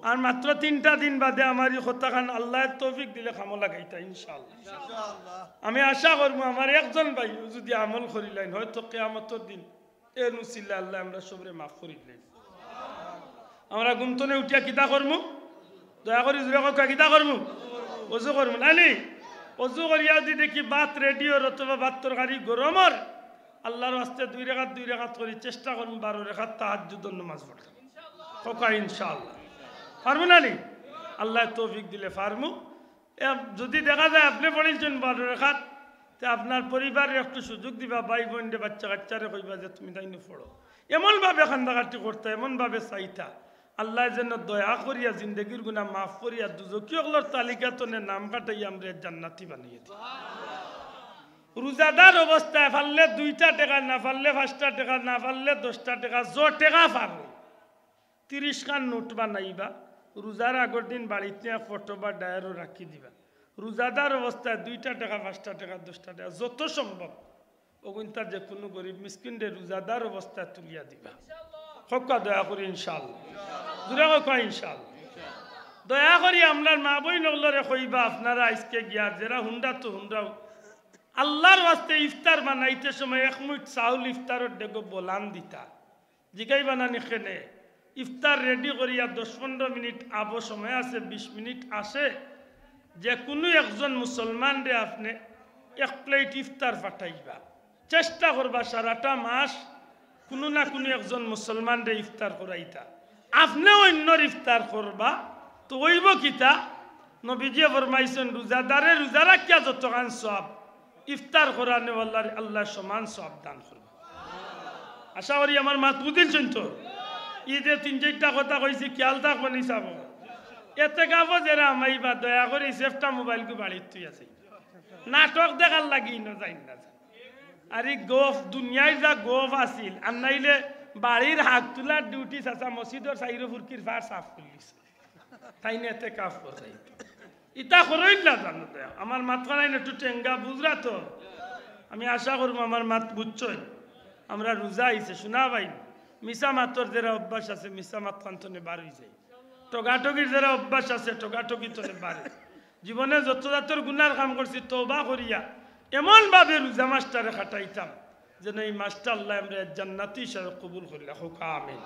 আর মাত্র 3টা দিন বাদে আমার এই কথাখান আল্লাহর তৌফিক দিলে কামে লাগাইতা ইনশাআল্লাহ আমি আশা করব আমার একজন ভাই যদি আমল করিলেন হয়তো কিয়ামতের দিন এ নুসিল্লা আল্লাহ আমরা সবরে মাফ করিলেন আমরা ঘুমতনে উঠিয়া কিতা করব দয়া করে জুড়ে কা কিতা করব ওযু করব নানি ওযু করিয়া যদি দেখি ভাত রেডি হর অথবা ভাত তরকারি গরমর আল্লাহর ওয়াস্তে 2 রাকাত করি চেষ্টা করব 12 রাকাত তাহাজ্জুদের নামাজ পড়তে হকা ইনশাআল্লাহ পারবো না নি আল্লাহ তৌফিক দিলে পারমু যদি দেখা যায় আপনি পড়েছেন 12 রাকাত তে আপনার পরিবারের একটু সুযোগ দিবা ভাই বোনরে বাচ্চা কাচ্চারে কইবা যে তুমি তাই পড়ো এমনভাবে খান্দাকাটি করতে এমনভাবে চাইতা আল্লাহ যেন দয়া করিয়া জিন্দগির গুনাহ মাফ করিয়া দুজকিয়গুলোর তালিকাতনে নাম কাটাই আমরা জান্নাতি বানিয়ে দিই রোজাদার অবস্থায় পারলে 2টা টাকা না পারলে 5টা টাকা না পারলে 10টা টাকা যো টাকা পারো 30 খান নোট বানাইবা রোজার আগের দিন বাড়িতে ফটো বা ডায়েরও রাখি দিবা রোজাদার অবস্থায় 2টা টাকা 5টা টাকা 10টা টাকা যত সম্ভব ওগুনটা যে কোনো গরিব মিসকিনরে রোজাদার অবস্থায় তুলিয়া দিবা হকা দয়া করি ইনশাআল্লাহ দূরে হকা ইনশাআল্লাহ দয়া করি আপনার মা বই নগলরে কইবা আপনারা আজকে গিয়া যারা হুন্ডা তো হুন্ডাও আল্লাহর ওয়াস্তে ইফতার বানাইতে সময় 1 মিনিট চাউল ইফতারের ডেগো বলান দিতা জিগাই বানানি খেনে ইফতার রেডি করিয়া 10-15 মিনিট আবো সময় আছে 20 মিনিট আসে যে কোনো একজন মুসলমান রে আপনি 1 প্লেট ইফতার পাঠাইবা চেষ্টা করবা সারাটা মাস কোনো না কোনো একজন মুসলমান রে ইফতার করাইতা আপনি অন্যর ইফতার করবা তো হইব কিতা নবীজি ফরমাইছেন রোজাদারে রোজা রাখিয়া যতখান সওয়াব ইফতার করানে আল্লাহ সমান সওয়াব দান করবে আশা করি আমার মাত বুঝিলছেন তো ঈদে 3-4টা কথা কইছি খেয়াল থাকবো নি চাব এতে গাবো যারা আমাইবা দয়া করে সেফটা মোবাইলকে বাড়ির তুই আছে নাটক দেখার লাগি না যাই না আর এই গোফ দুনিয়ায় যা গোফ আসিল আর নাইলে বাড়ির হাত তোলার ডিউটি চাচা মসজিদর সাইরো ফুরকির ফার সাফ করলিস তাই না এতে কাফ করে ইটা করইল না জানো আমার মাথা নাই একটু টেঙ্গা বুঝরা তো আমি আশা করবো আমার মাত বুঝছই আমরা রোজা আইছে শোনা ভাই মিশা মাতর যারা অভ্যাস আছে মিশা মাত কান্তনে বার হয়ে যায় টগাটগির যারা অভ্যাস আছে টগাটগি তনে বাড়ে জীবনে যত জাতর গুনার কাম করছি তওবা করিয়া এমনভাবে রোজা মাসটারে খাটাইতাম যেন এই মাসটা আল্লাহ আমরা জান্নাতি হিসাবে কবুল করিলা হোক আমিন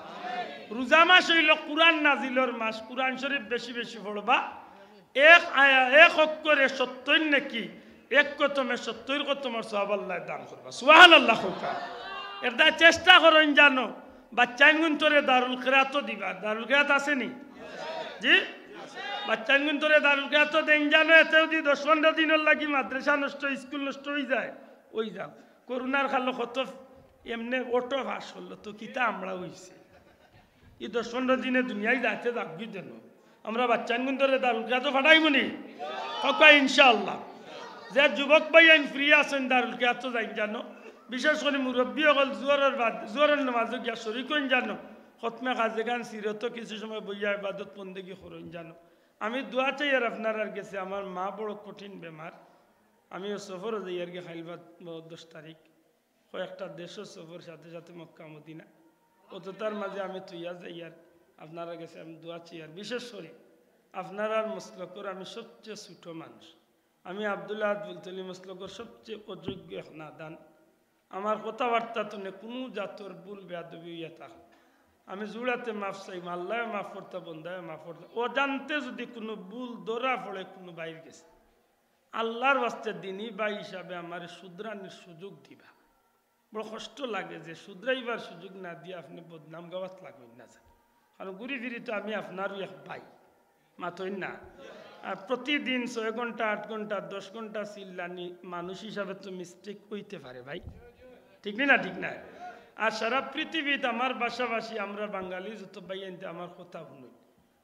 রোজা মাস হইল কুরআন নাজিলর মাস কুরআন শরীফ বেশি বেশি পড়বা এক অক্ষরে 70 নাকি এক কতমে 70 কতমের সওয়াব আল্লাহ দান করবা সুবহানাল্লাহ হোক এটা চেষ্টা করেন জানো বাচ্চাইন তোরে দারুল কিরাত দিবা দারুল কিরাত আছে নি জি বাচ্চাইন তোরে দারুল কিরাত দেন জানো এতে যদি 10-15 দিনের লাগি মাদ্রাসা নষ্ট স্কুল নষ্ট হয়ে যায় ওই যাও করোনার খালো কত এমনি অটো ভাস হলো তো কিতা আমরা হইছে এই 10-15 দিনে দুনিয়ায় যাইতে যাবি দেন আমরা বাচ্চাইন তোরে দারুল কিরাত ফাটাইব নি হকা ইনশাআল্লাহ যে যুবক ভাই আইন ফ্রি আছেন দারুল কিরাত যাই জানো বিশেষ করে মুরব্বী হল জোরের নামাজে গিয়া শরীক হইন জানো খতমে কাজে গান সিরত কিছু সময় বইয়া ইবাদত বন্দেগী করইন জানো আমি দোয়া চাই আর আপনার আর গেছে আমার মা বড় কঠিন বেমার আমিও সফরও যাই আর গে খাইলবাদ 10 তারিখ কয়েকটা দেশও সফর সাথে সাথে মক্কা মদিনা অত তার মাঝে আমি তুইয়া যাই আর আপনারা গেছে আমি দোয়া চাই আর বিশেষ করে আপনারা মসলকর আমি সবচেয়ে ছোট মানুষ আমি আব্দুল্লাহ বুলতলি মসলকর সবচেয়ে অযোগ্য নাদান আমার কথাবার্তা তো কোনো জাতর ভুল বেয়াদবি ইয়া থাক আমি জুড়াতে মাফ চাই আল্লাহ মাফ করতে বন্ধায় মাফ করতে ও জানতে যদি কোনো ভুল ধরা পড়ে কোনো বাইর গেছে আল্লাহর বাস্তে দিনই বাই হিসাবে আমার শুধরানির সুযোগ দিবা বড় কষ্ট লাগে যে শুধরাইবার সুযোগ না দিয়ে আপনি বদনাম গাওয়াত লাগবেন না যান কারণ ঘুরি ফিরি তো আমি আপনারও এক ভাই মাতই না আর প্রতিদিন 6 ঘন্টা 8 ঘন্টা 10 ঘন্টা চিল্লানি মানুষ হিসাবে তো মিস্টেক হইতে পারে ভাই ঠিক না ঠিক না আর সারা পৃথিবীতে আমার বাসাবাসী আমরা বাঙালি যত বাইনতে আমার কথা শুনুন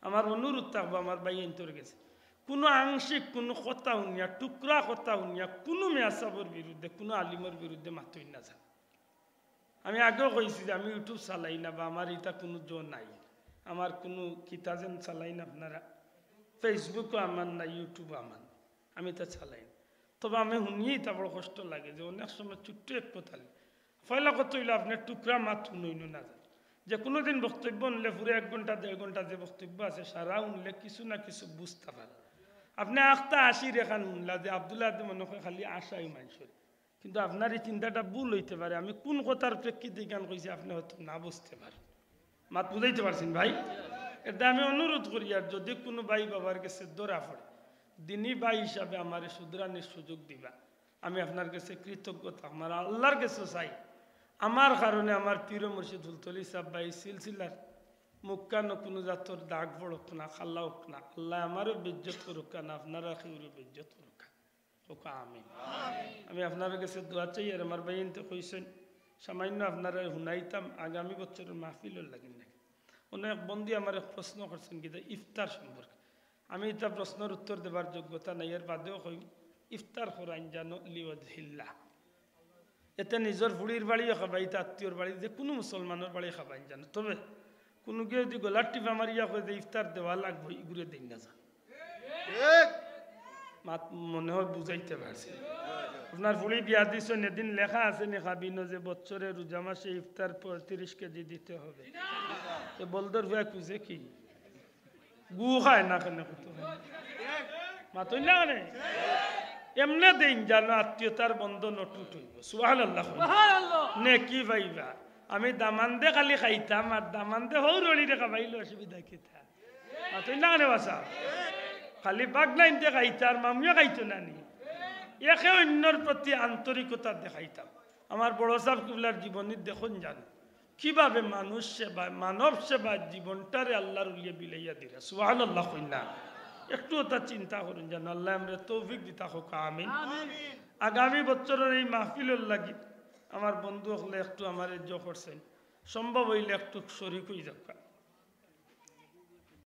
আমার অনুরোধ থাকবো আমার বাইনতর গেছে কোনো আংশিক কোনো কথা শুনিয়া টুকরা কথা শুনিয়া কোনো মেয়াসাবর বিরুদ্ধে কোনো আলিমের বিরুদ্ধে মাতই না যান আমি আগেও কইছি যে আমি ইউটিউব চালাই না বা আমার এটা কোনো জো নাই, আমার কোনো কিতা যেন চালাই না আপনারা, ফেসবুকও আমার না, ইউটিউবও আমার, আমি তা চালাই না। তবে আমি শুনিয়েই তা বড় কষ্ট লাগে যে অনেক সময় ছোট্ট এক কথালি ফয়লা কত হইলে আপনার টুকরা মাত শুনইন না যায়, যে কোনো দিন বক্তব্য উনলে পুরো 1 ঘন্টা 1.5 ঘন্টা যে বক্তব্য আছে সারা উনলে কিছু না কিছু বুঝতে পারে। আপনি আখতা আসি রেখান উনলা যে আবদুল্লাহ মনে হয় খালি আশাই মানুষের, কিন্তু আপনার এই চিন্তাটা ভুল হইতে পারে। আমি কোন কথার প্রেক্ষিতে গান কইছি আপনি হয়তো না বুঝতে পারেন, মাত বুঝাইতে পারছেন ভাই? এটা আমি অনুরোধ করি, আর যদি কোনো ভাই বাবার কাছে ধরা পড়ে দিনী ভাই হিসাবে আমার শুধরানির সুযোগ দিবা, আমি আপনার কাছে কৃতজ্ঞতা আমার আল্লাহর কাছে চাই। আমার কারণে আমার পীর মুর্শিদ হুলতলি সাহেব ভাই সিলসিলার মুক্কানো কোনো জাতর দাগ পড়ক না, খাল্লা হোক না, আল্লাহ আমারও বেজ্জত করুক না, আপনারা কেউরও বেজ্জত করুক হোক, আমিন। আমি আপনার কাছে দোয়া চাই। আর আমার ভাই এনতে কইছেন সামান্য আপনারা শুনাইতাম আগামী বছরের মাহফিলের লাগেন নাকি। অনেক বন্ধু আমার এক প্রশ্ন করছেন কি ইফতার সম্পর্কে, আমি এটা প্রশ্নের উত্তর দেবার যোগ্যতা নাই, এর বাদেও কই ইফতার করাইন জানো লিওয়াজহিল্লাহ, এতে নিজের ফুড়ির বাড়িও খাবাই, আত্মীয়র বাড়ি, যে কোনো মুসলমানের বাড়ি খাবাইন জানো। তবে কোনো কেউ যদি গলার টিপা মারিয়া কয়ে যে ইফতার দেওয়া লাগবে, এগুলো দিন না যান, মনে হয় বুঝাইতে পারছি। আপনার ফুড়ি বিয়া দিচ্ছেন, এদিন লেখা আছে নি খাবিন যে বছরে রোজা মাসে ইফতার 35 কেজি দিতে হবে, বলদর ভুয়া খুঁজে কি গু খায় না কেন মাতই না কেন এমনে দিন জানো আত্মীয়তার বন্ধন অটুট হইব। সুবহানাল্লাহ নে কি ভাইবা, আমি দামান্দে খালি খাইতাম আর দামান্দে হৌরড়িরে খাবাইলে অসুবিধা কিতা মাতই না কেন বাসা, খালি বাগনাইনতে খাইতাম মামিও খাইতো না নি, একে অন্যর প্রতি আন্তরিকতা দেখাইতাম। আমার বড় সাহেব কিবলার জীবনী দেখুন জানো কিভাবে মানুষ সেবা মানব সেবার জীবনটারে আল্লাহর উলিয়ে বিলাইয়া দিলা। সুবহানাল্লাহ কইনা একটু ওটা চিন্তা করুন যেন আল্লাহ আমরা তৌফিক দিতা হোক, আমিন। আগামী বছরের এই মাহফিলের লাগি আমার বন্ধু হলে একটু আমার জো করছেন, সম্ভব হইলে একটু শরীক হয়ে যাক,